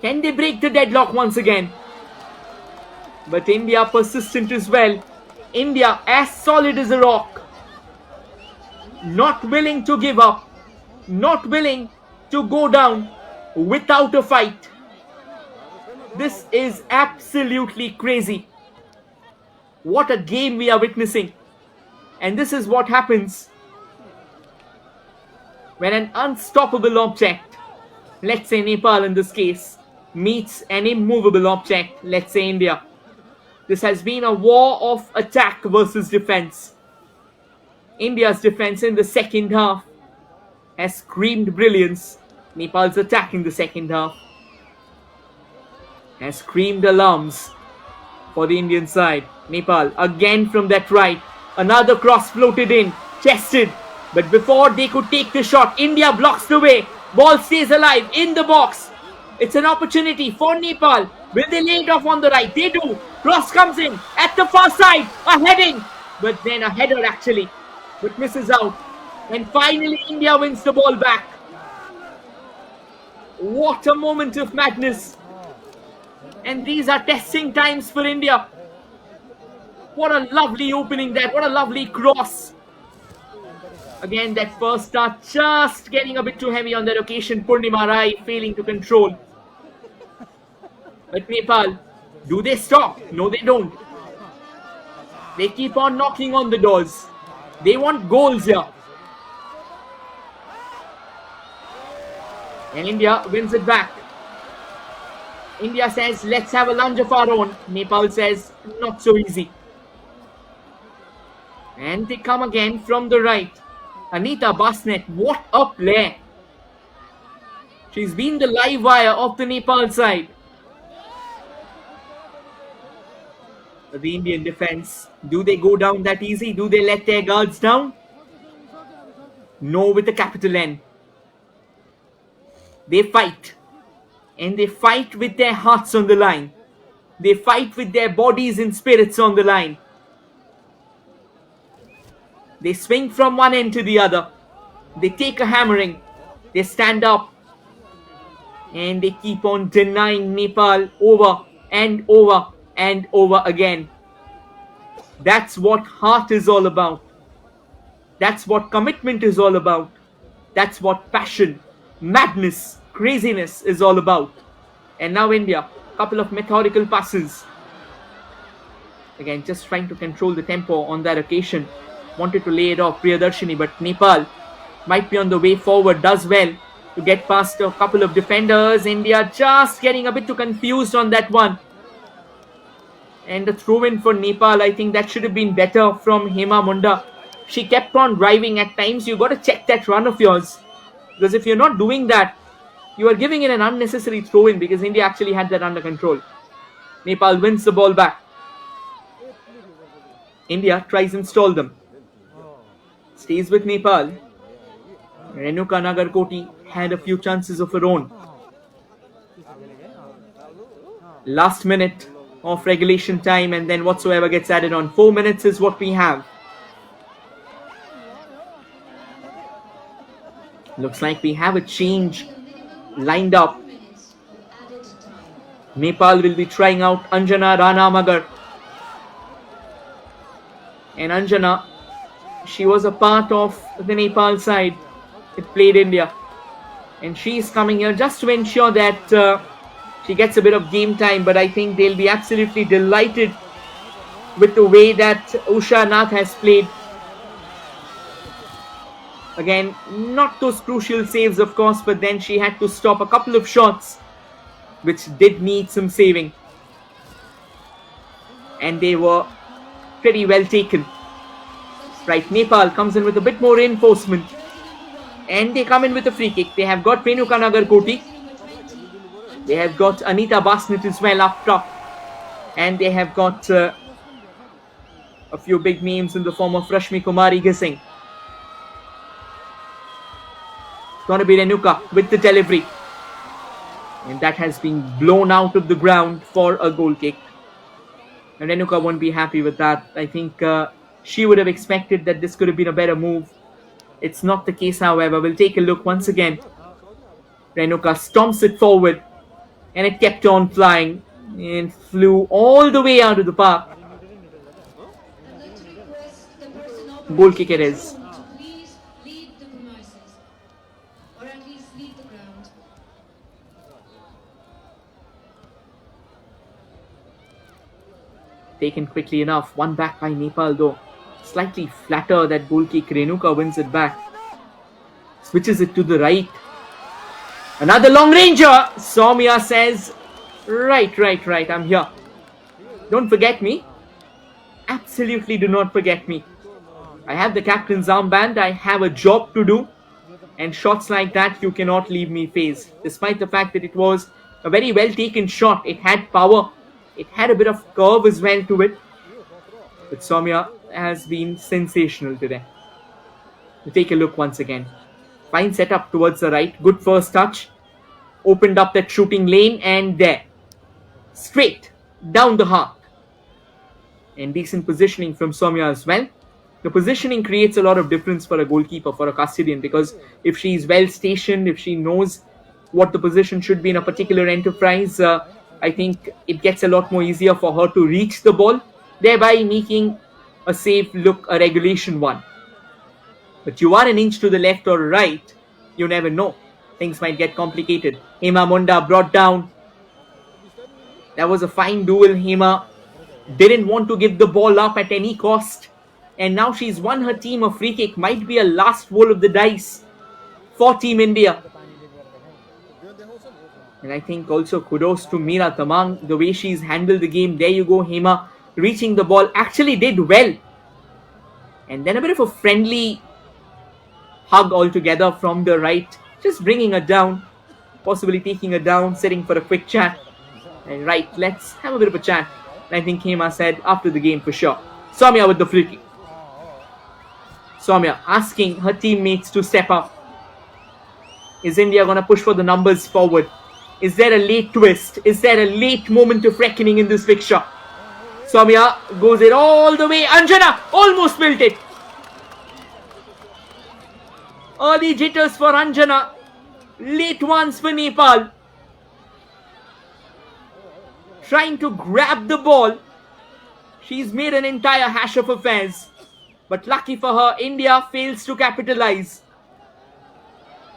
Can they break the deadlock once again? But India persistent as well. India as solid as a rock. Not willing to give up. Not willing to go down without a fight. This is absolutely crazy. What a game we are witnessing. And this is what happens when an unstoppable object, let's say Nepal in this case, meets an immovable object, let's say India. This has been a war of attack versus defense. India's defense in the second half has screamed brilliance. Nepal's attack in the second half has screamed alarms for the Indian side. Nepal again from that right. Another cross floated in, chested. But before they could take the shot, India blocks the way. Ball stays alive in the box. It's an opportunity for Nepal. Will they lay it off on the right? They do. Cross comes in at the far side. A heading. But then a header actually. But misses out. And finally India wins the ball back. What a moment of madness. And these are testing times for India. What a lovely opening there. What a lovely cross. Again, that first start just getting a bit too heavy on that occasion. Purnima Rai failing to control. But Nepal, do they stop? No, they don't. They keep on knocking on the doors. They want goals here. And India wins it back. India says, let's have a lunge of our own. Nepal says, not so easy. And they come again from the right. Anita Basnet, what a play. She's been the live wire of the Nepal side. The Indian defense, do they go down that easy? Do they let their guards down? No, with a capital N. They fight. And they fight with their hearts on the line. They fight with their bodies and spirits on the line. They swing from one end to the other. They take a hammering. They stand up. And they keep on denying Nepal over and over and over again. That's what heart is all about. That's what commitment is all about. That's what passion, madness, craziness is all about. And now India, couple of methodical passes. Again, just trying to control the tempo on that occasion. Wanted to lay it off Priyadarshini, but Nepal might be on the way forward, does well to get past a couple of defenders. India just getting a bit too confused on that one. And the throw-in for Nepal, I think that should have been better from Hema Munda. she kept on driving. At times, you got to check that run of yours. Because if you're not doing that, you are giving it an unnecessary throw-in because India actually had that under control. Nepal wins the ball back. India tries and stall them. Stays with Nepal. Renuka Nagarkoti had a few chances of her own. Last minute of regulation time and then whatsoever gets added on. 4 minutes is what we have. Looks like we have a change lined up. Nepal will be trying out Anjana Rana Magar. And Anjana, she was a part of the Nepal side. It played India. And she is coming here just to ensure that she gets a bit of game time. But I think they'll be absolutely delighted with the way that Usha Nath has played. Again, not those crucial saves, of course, but then she had to stop a couple of shots which did need some saving. And they were pretty well taken. Right, Nepal comes in with a bit more reinforcement. And they come in with a free kick. They have got Renuka Nagarkoti. They have got Anita Basnet as well up top. And they have got a few big names in the form of Rashmi Kumari Gising. Going to be Renuka with the delivery. And that has been blown out of the ground for a goal kick. And Renuka won't be happy with that. I think she would have expected that this could have been a better move. It's not the case, however. We'll take a look once again. Renuka stomps it forward. And it kept on flying. And flew all the way out of the park. Goal kick it is. Please leave the premises, or at least leave the ground. Taken quickly enough. One back by Nepal though. Slightly flatter that goal kick. Renuka wins it back. Switches it to the right. Another long ranger. Soumya says, right, I'm here. Don't forget me. Absolutely do not forget me. I have the captain's armband. I have a job to do. And shots like that, you cannot leave me phased. Despite the fact that it was a very well taken shot. It had power. It had a bit of curve as well to it. But Soumya has been sensational today. We'll take a look once again. Fine setup towards the right. Good first touch. Opened up that shooting lane and there. Straight down the heart. And decent positioning from Soumya as well. The positioning creates a lot of difference for a goalkeeper, for a custodian, because if she's well stationed, if she knows what the position should be in a particular enterprise, I think it gets a lot more easier for her to reach the ball, thereby making a safe look a regulation one. But you are an inch to the left or right, you never know. Things might get complicated. Hema Munda brought down. That was a fine duel. Hema didn't want to give the ball up at any cost. And now she's won her team a free kick. Might be a last roll of the dice for Team India. And I think also kudos to Meera Tamang. The way she's handled the game. There you go, Hema. Reaching the ball. Actually did well. And then a bit of a friendly hug altogether from the right. Just bringing her down. Possibly taking her down. Sitting for a quick chat. And right, let's have a bit of a chat. I think Hema said after the game for sure. Soumya with the free kick. Soumya asking her teammates to step up. Is India going to push for the numbers forward? Is there a late twist? Is there a late moment of reckoning in this fixture? Soumya goes it all the way. Anjana almost built it. Early jitters for Anjana. Late ones for Nepal. Trying to grab the ball. She's made an entire hash of affairs. But lucky for her, India fails to capitalize.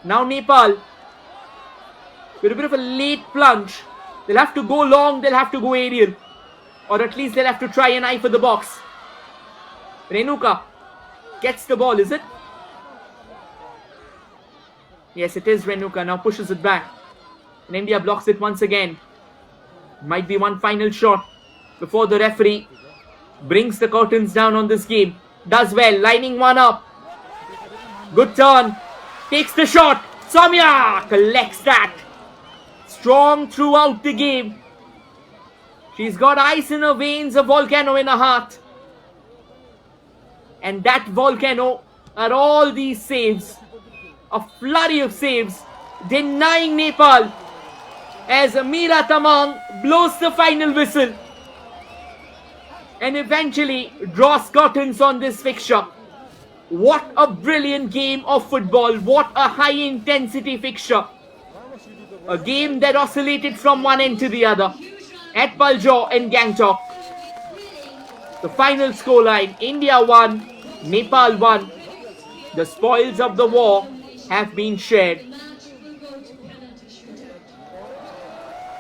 Now Nepal, with a bit of a late plunge. They'll have to go long, they'll have to go aerial. Or at least they'll have to try an eye for the box. Renuka gets the ball, is it? Yes, it is Renuka. Now pushes it back. And India blocks it once again. Might be one final shot before the referee brings the curtains down on this game. Does well, lining one up. Good turn. Takes the shot. Soumya collects that. Strong throughout the game. She's got ice in her veins, a volcano in her heart. And that volcano are all these saves. A flurry of saves, denying Nepal as Meera Tamang blows the final whistle and eventually draws curtains on this fixture. What a brilliant game of football. What a high intensity fixture. A game that oscillated from one end to the other at Paljor in Gangtok. The final scoreline, India 1, Nepal 1. The spoils of the war have been shared.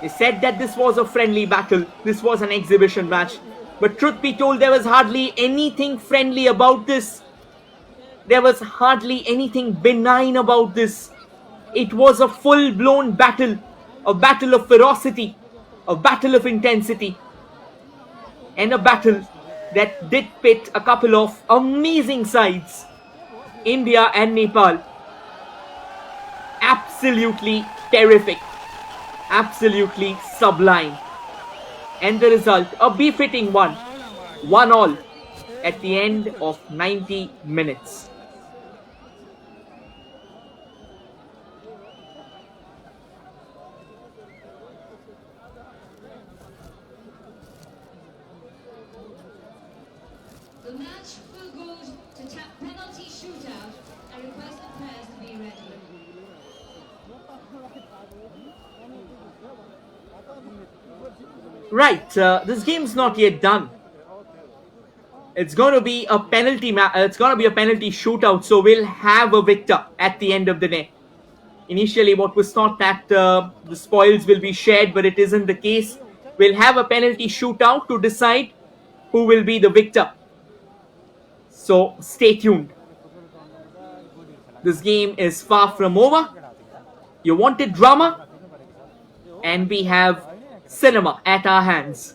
They said that this was a friendly battle. This was an exhibition match. But truth be told, there was hardly anything friendly about this. There was hardly anything benign about this. It was a full-blown battle. A battle of ferocity. A battle of intensity. And a battle that did pit a couple of amazing sides. India and Nepal. Absolutely terrific. Absolutely sublime. And the result, a befitting one. 1-1 at the end of 90 minutes. The match will go to penalty shootout. I request the players to be ready. Right, this game's not yet done. It's going to be a penalty shootout, so we'll have a victor at the end of the day. Initially, what was thought that the spoils will be shared, but it isn't the case. We'll have a penalty shootout to decide who will be the victor. So stay tuned. This game is far from over. You wanted drama, and we have cinema at our hands.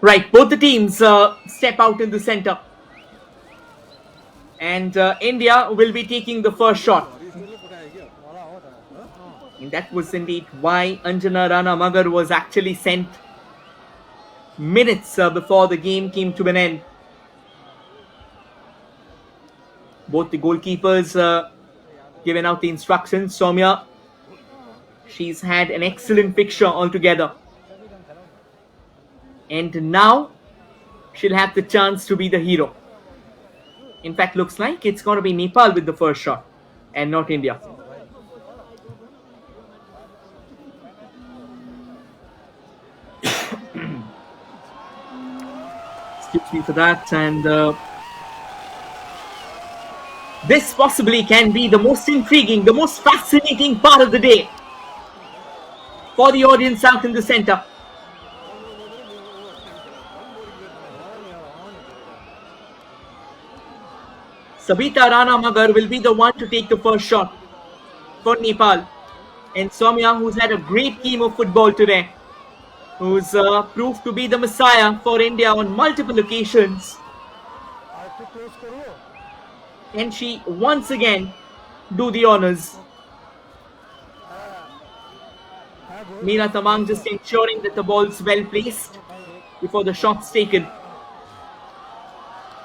Right, both the teams step out in the center. And India will be taking the first shot. And that was indeed why Anjana Rana Magar was actually sent minutes before the game came to an end. Both the goalkeepers given out the instructions. Soumya, she's had an excellent fixture altogether. And now she'll have the chance to be the hero. In fact, looks like it's going to be Nepal with the first shot and not India. Excuse me for that. And this possibly can be the most intriguing, the most fascinating part of the day. for the audience out in the center. Sabita Rana Magar will be the one to take the first shot for Nepal. And Soumya, who's had a great game of football today, who's proved to be the messiah for India on multiple occasions. And she once again do the honors. Meera Tamang just ensuring that the ball's well placed before the shot's taken.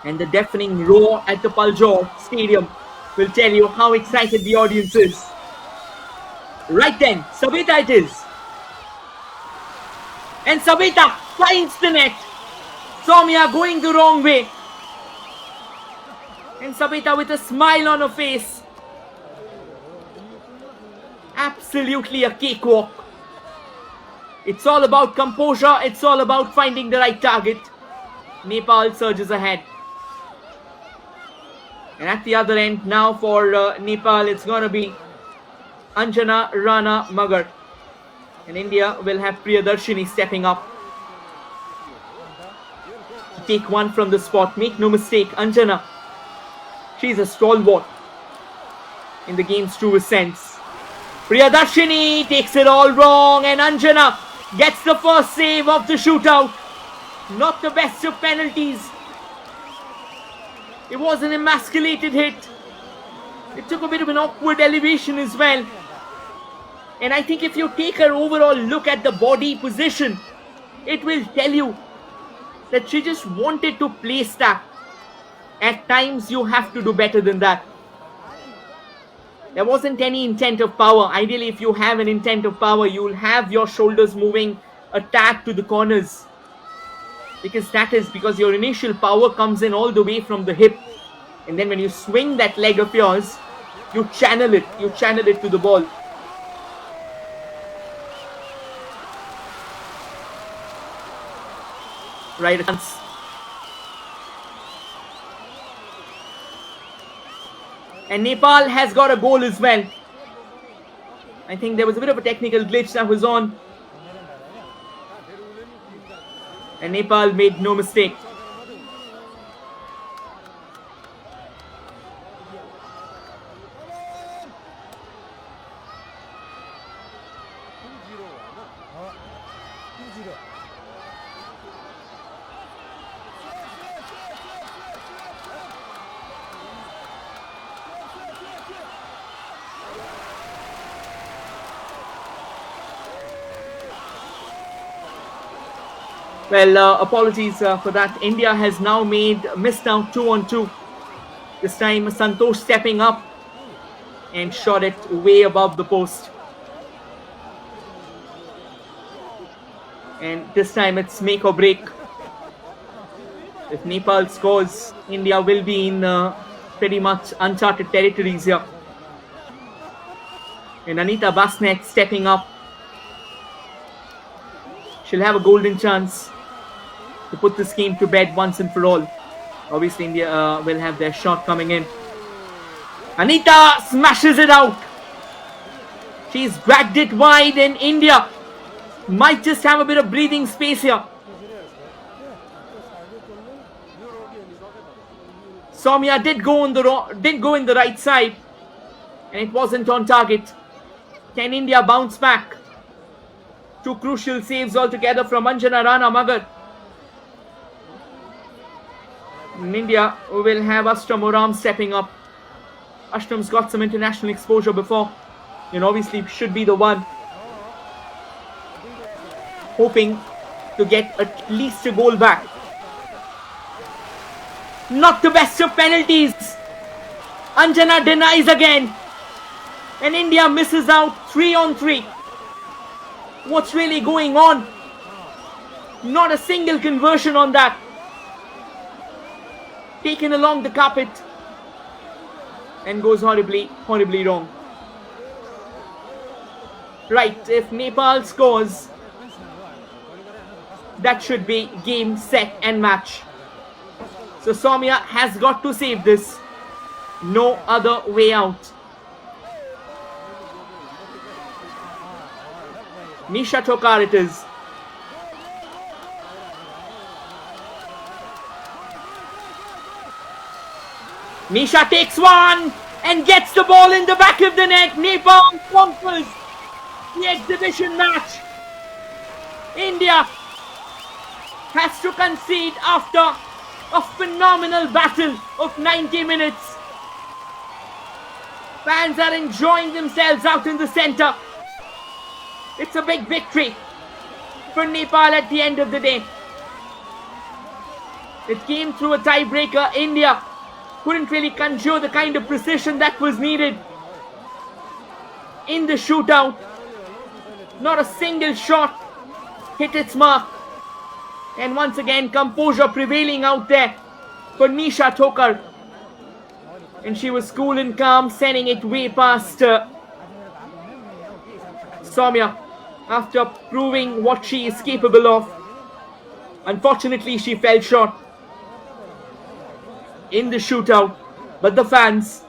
And the deafening roar at the Paljor stadium will tell you how excited the audience is. Right then, Sabita it is. And Sabita finds the net. Soumya going the wrong way. And Sabita with a smile on her face. Absolutely a cakewalk. It's all about composure. It's all about finding the right target. Nepal surges ahead. And at the other end now for Nepal, it's going to be Anjana Rana Magar. And India will have Priyadarshini stepping up. Take one from the spot. Make no mistake, Anjana, she's a stalwart in the game's truest sense. Priyadarshini takes it all wrong, and Anjana gets the first save of the shootout. Not the best of penalties. It was an emasculated hit. It took a bit of an awkward elevation as well. And I think if you take an overall look at the body position, it will tell you that she just wanted to place that. At times you have to do better than that. There wasn't any intent of power. Ideally, if you have an intent of power, you'll have your shoulders moving, attack to the corners. Because your initial power comes in all the way from the hip. And then when you swing that leg of yours, you channel it to the ball. Right. And Nepal has got a goal as well. I think there was a bit of a technical glitch that was on. And Nepal made no mistake. Well, apologies for that. India has now missed out 2-on-2. This time Santosh stepping up and shot it way above the post. And this time it's make or break. If Nepal scores, India will be in pretty much uncharted territories here. And Anita Basnet stepping up. She'll have a golden chance to put this game to bed once and for all. Obviously, India will have their shot coming in. Anita smashes it out. She's dragged it wide, and India might just have a bit of breathing space here. Soumya did go in the right side, and it wasn't on target. Can India bounce back? Two crucial saves altogether from Anjana Rana Magar. In India, we will have Ashtam Oram stepping up. Ashtam's got some international exposure before, and obviously should be the one hoping to get at least a goal back. Not the best of penalties. Anjana denies again, and India misses out 3-on-3. What's really going on? Not a single conversion on that. Taken along the carpet and goes horribly wrong. Right, if Nepal scores, that should be game, set and match. So Soumya has got to save this. No other way out. Nisha Tokar it is. Nisha takes one and gets the ball in the back of the net. Nepal conquers the exhibition match. India has to concede after a phenomenal battle of 90 minutes. Fans are enjoying themselves out in the center. It's a big victory for Nepal at the end of the day. It came through a tiebreaker. India couldn't really conjure the kind of precision that was needed in the shootout. Not a single shot hit its mark. And once again, composure prevailing out there for Nisha Tokar. And she was cool and calm, sending it way past Soumya after proving what she is capable of. Unfortunately, she fell short in the shootout. But the fans,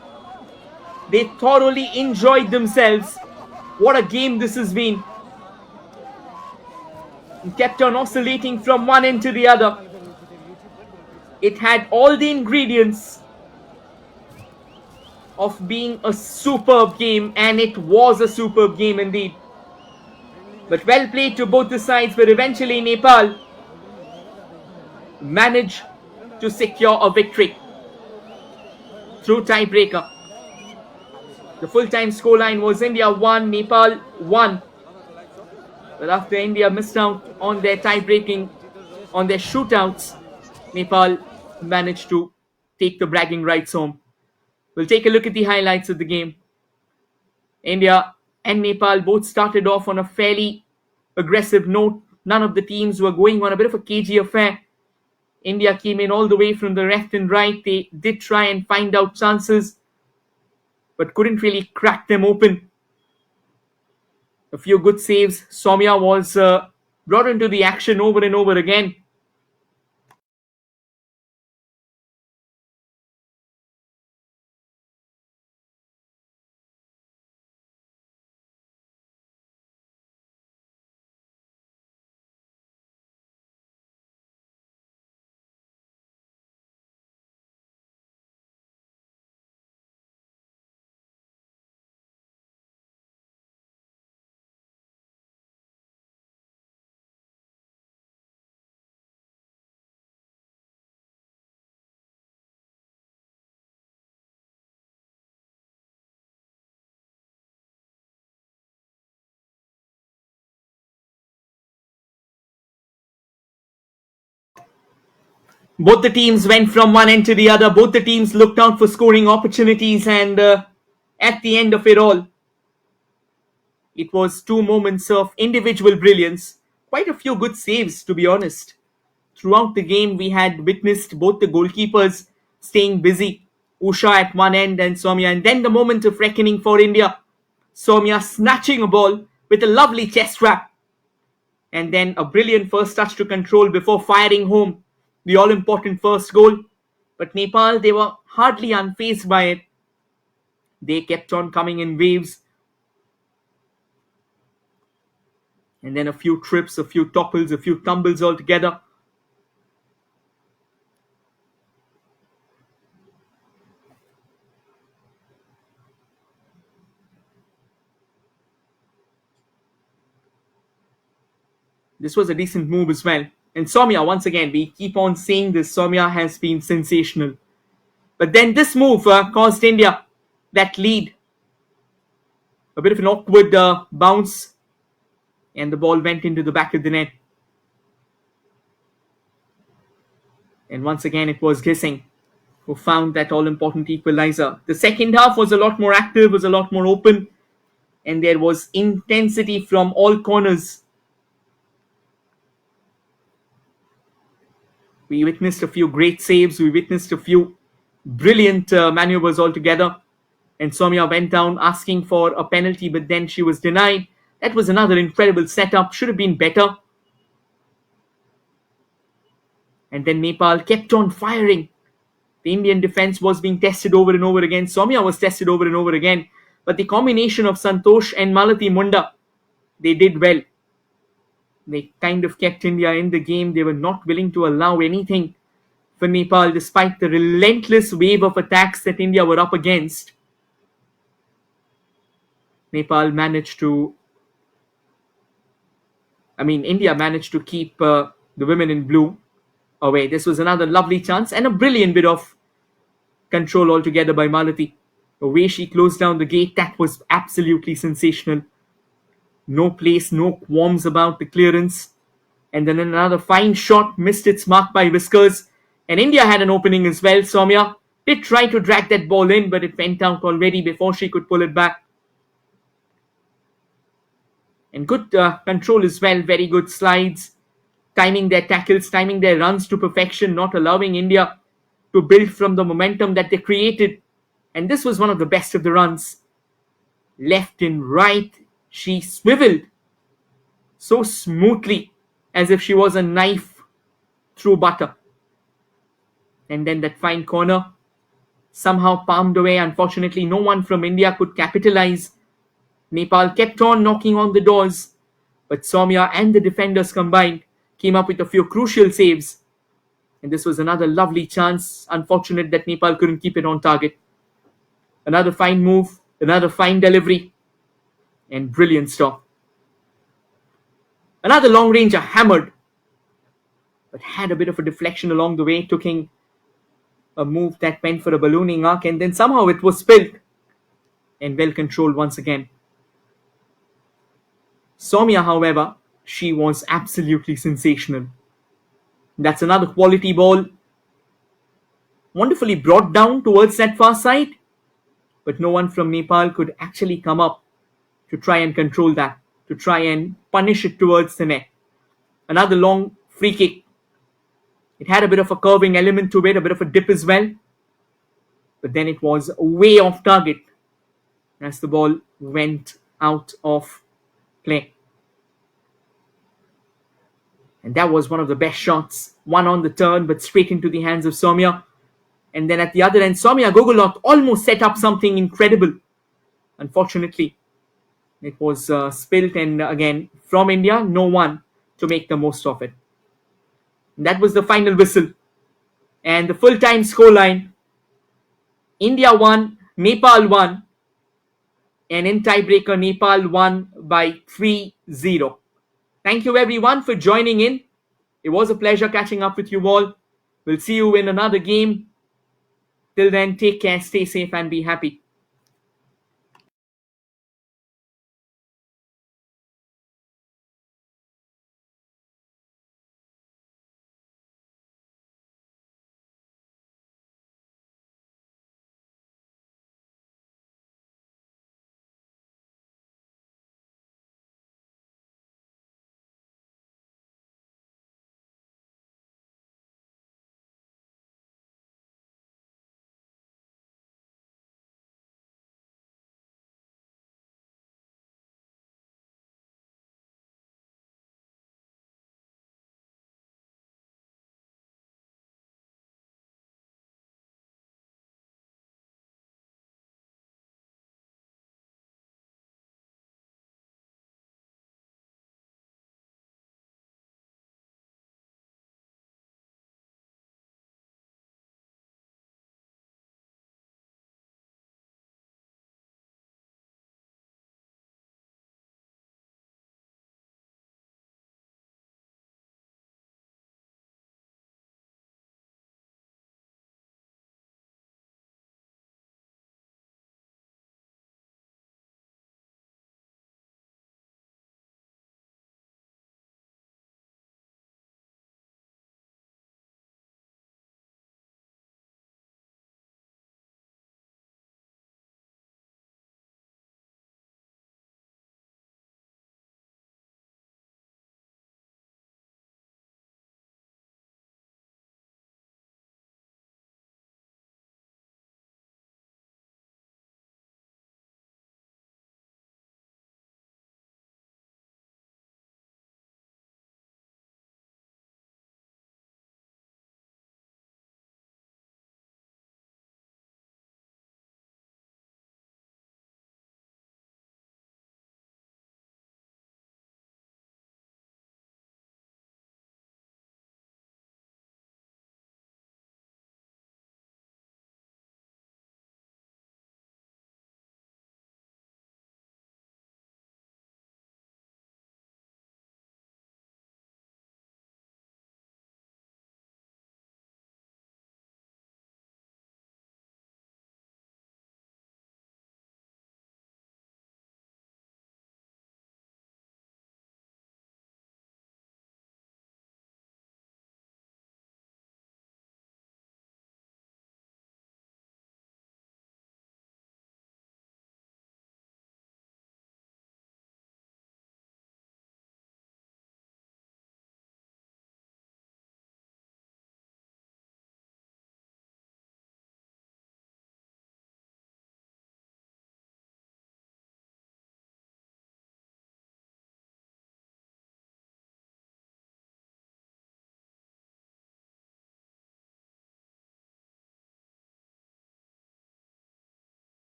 they thoroughly enjoyed themselves. What a game this has been. It kept on oscillating from one end to the other. It had all the ingredients of being a superb game, and it was a superb game indeed. But well played to both the sides, but eventually Nepal managed to secure a victory through tiebreaker. The full-time scoreline was India 1, Nepal 1. But after India missed out on their tie-breaking, on their shootouts, Nepal managed to take the bragging rights home. We'll take a look at the highlights of the game. India and Nepal both started off on a fairly aggressive note. None of the teams were going on a bit of a cagey affair. India came in all the way from the left and right. They did try and find out chances, but couldn't really crack them open. A few good saves. Soumya was brought into the action over and over again. Both the teams went from one end to the other. Both the teams looked out for scoring opportunities, and at the end of it all, it was 2 moments of individual brilliance. Quite a few good saves, to be honest. Throughout the game, we had witnessed both the goalkeepers staying busy. Usha at one end and Soumya. And then the moment of reckoning for India. Soumya snatching a ball with a lovely chest wrap. And then a brilliant first touch to control before firing home the all-important first goal. But Nepal, they were hardly unfazed by it. They kept on coming in waves. And then a few trips, a few topples, a few tumbles altogether. This was a decent move as well. And Soumya, once again, we keep on saying this, Soumya has been sensational. But then this move caused India that lead. A bit of an awkward bounce. And the ball went into the back of the net. And once again, it was Gising who found that all-important equalizer. The second half was a lot more active, was a lot more open. And there was intensity from all corners. We witnessed a few great saves. We witnessed a few brilliant maneuvers altogether. And Soumya went down asking for a penalty, but then she was denied. That was another incredible setup. Should have been better. And then Nepal kept on firing. The Indian defense was being tested over and over again. Soumya was tested over and over again. But the combination of Santosh and Malati Munda, they did well. They kind of kept India in the game. They were not willing to allow anything for Nepal despite the relentless wave of attacks that India were up against. Nepal managed to, India managed to keep the women in blue away. This was another lovely chance and a brilliant bit of control altogether by Malati. The way she closed down the gate, that was absolutely sensational. No place, no qualms about the clearance. And then another fine shot missed its mark by Whiskers. And India had an opening as well. Soumya did try to drag that ball in, but it went out already before she could pull it back. And good control as well. Very good slides, timing their tackles, timing their runs to perfection, not allowing India to build from the momentum that they created. And this was one of the best of the runs. Left and right, she swiveled so smoothly as if she was a knife through butter. And then that fine corner, somehow palmed away. Unfortunately, no one from India could capitalize. Nepal kept on knocking on the doors, but Soumya and the defenders combined came up with a few crucial saves. And this was another lovely chance. Unfortunate that Nepal couldn't keep it on target. Another fine move, another fine delivery, and brilliant stop. Another long ranger hammered, but had a bit of a deflection along the way, taking a move that went for a ballooning arc, and then somehow it was spilled and well controlled once again. Soumya, however, she was absolutely sensational. That's another quality ball, wonderfully brought down towards that far side, but no one from Nepal could actually come up to try and control that, to try and punish it towards the net. Another long free kick. It had a bit of a curving element to it, a bit of a dip as well, but then it was way off target as the ball went out of play. And that was one of the best shots. One on the turn, but straight into the hands of Soumya. And then at the other end, Soumya Gogolok almost set up something incredible. Unfortunately, it was spilt, and again, from India, no one to make the most of it. And that was the final whistle. And the full-time scoreline, India won, Nepal won, and in tiebreaker, Nepal won by 3-0. Thank you everyone for joining in. It was a pleasure catching up with you all. We'll see you in another game. Till then, take care, stay safe, and be happy.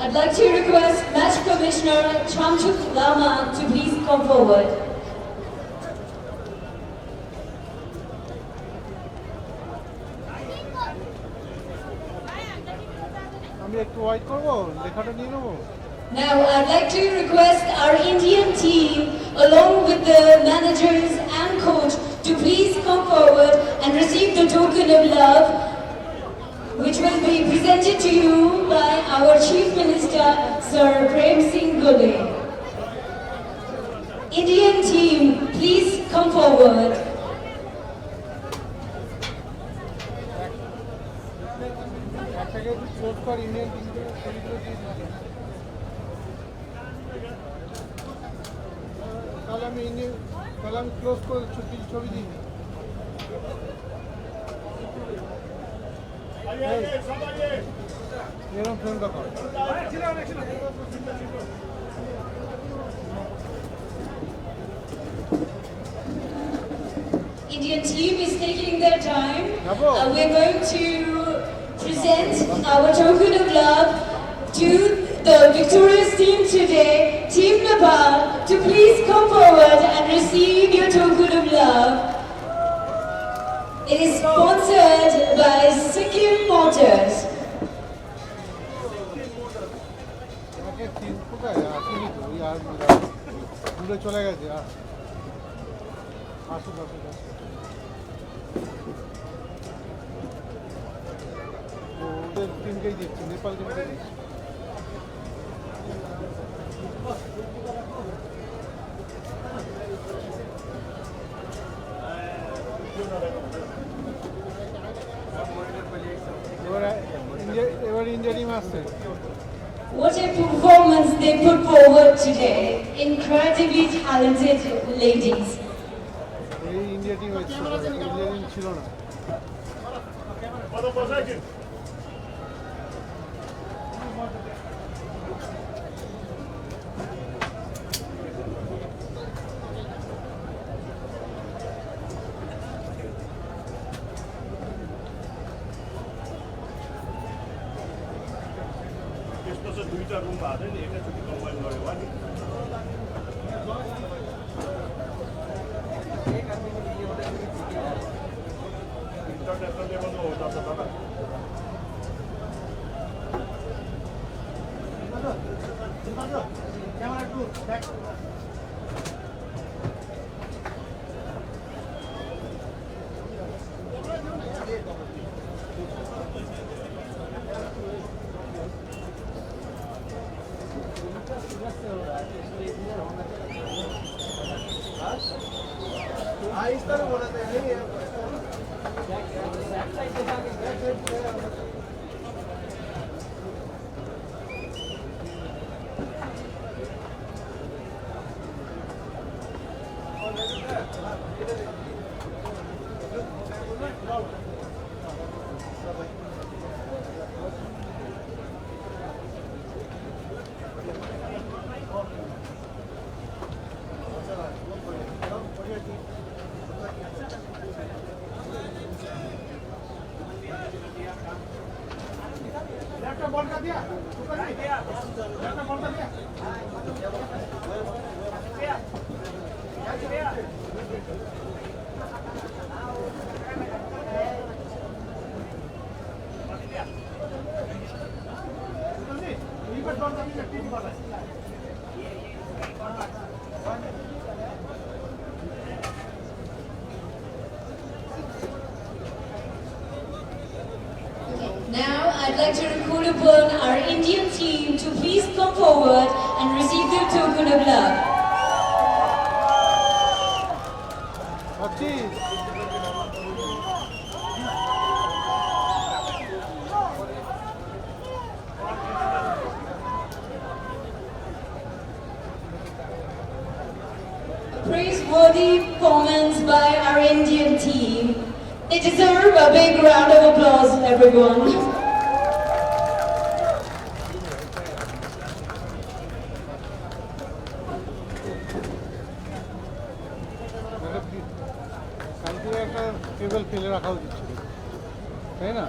I'd like to request Match Commissioner Chamchuk Lama to please come forward. Now, I'd like to request our Indian team, along with the managers and coach, to please come forward and receive the token of love, which will be presented to you by our Chief Minister, Sir Prem Singh Gole. Indian team, please come forward. Indian team is taking their time. We're going to present our token of love to the victorious team today, Team Nepal, to please come forward and receive your token of love. It is sponsored by Sikkim Motors. What a performance they put forward today. Incredibly talented ladies. Now, I'd like to recall upon our Indian team to please come forward and receive their token of love. Praiseworthy performance by our Indian team. They deserve a big round of applause, everyone. Table ফেলে রাখা উচিত ছিল, তাই না?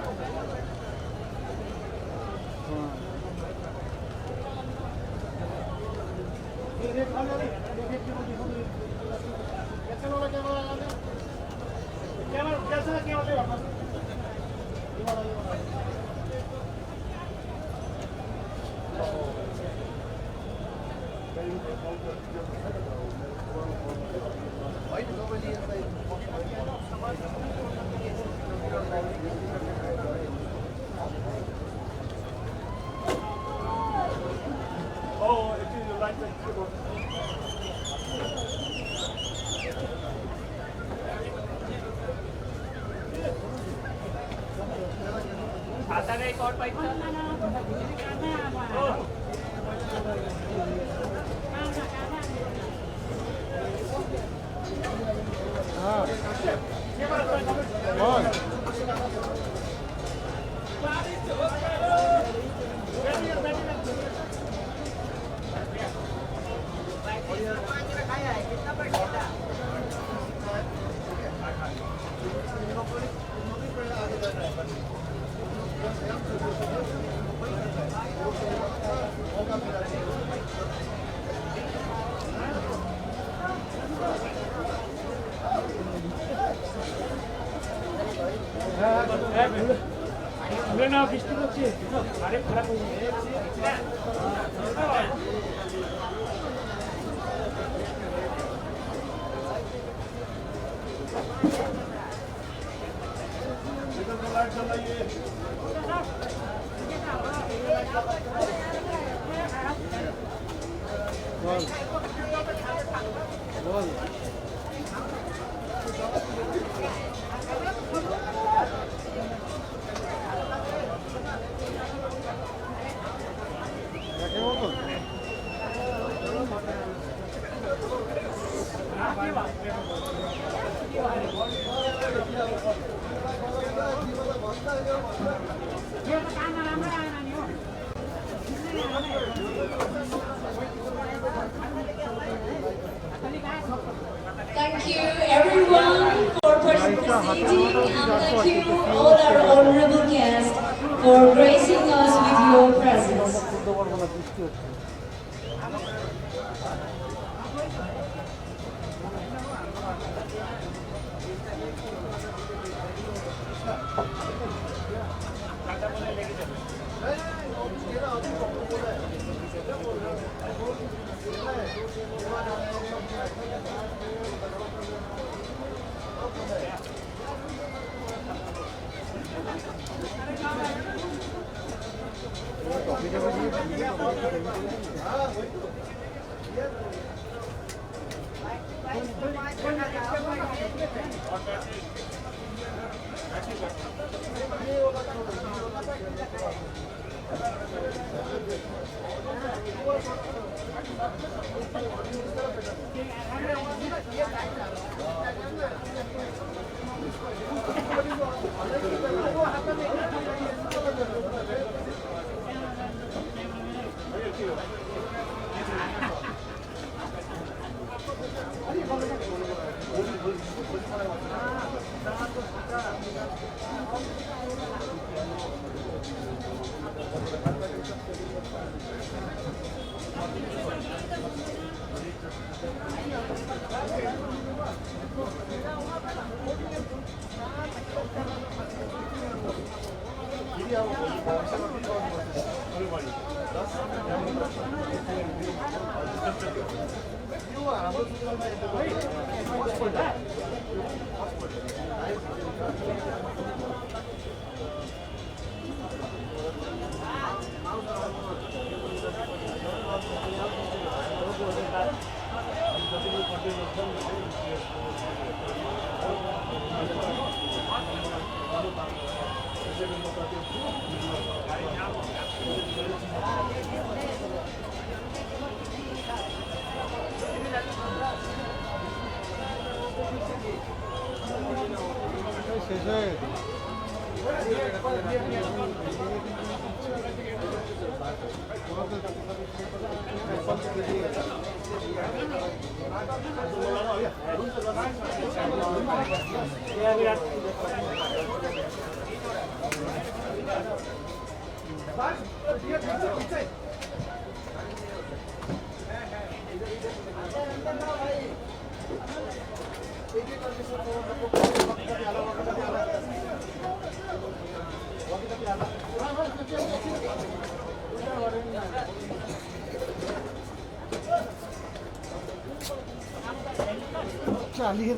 Thank you everyone for participating and thank you all our honorable guests for gracing us with your presence. चालिए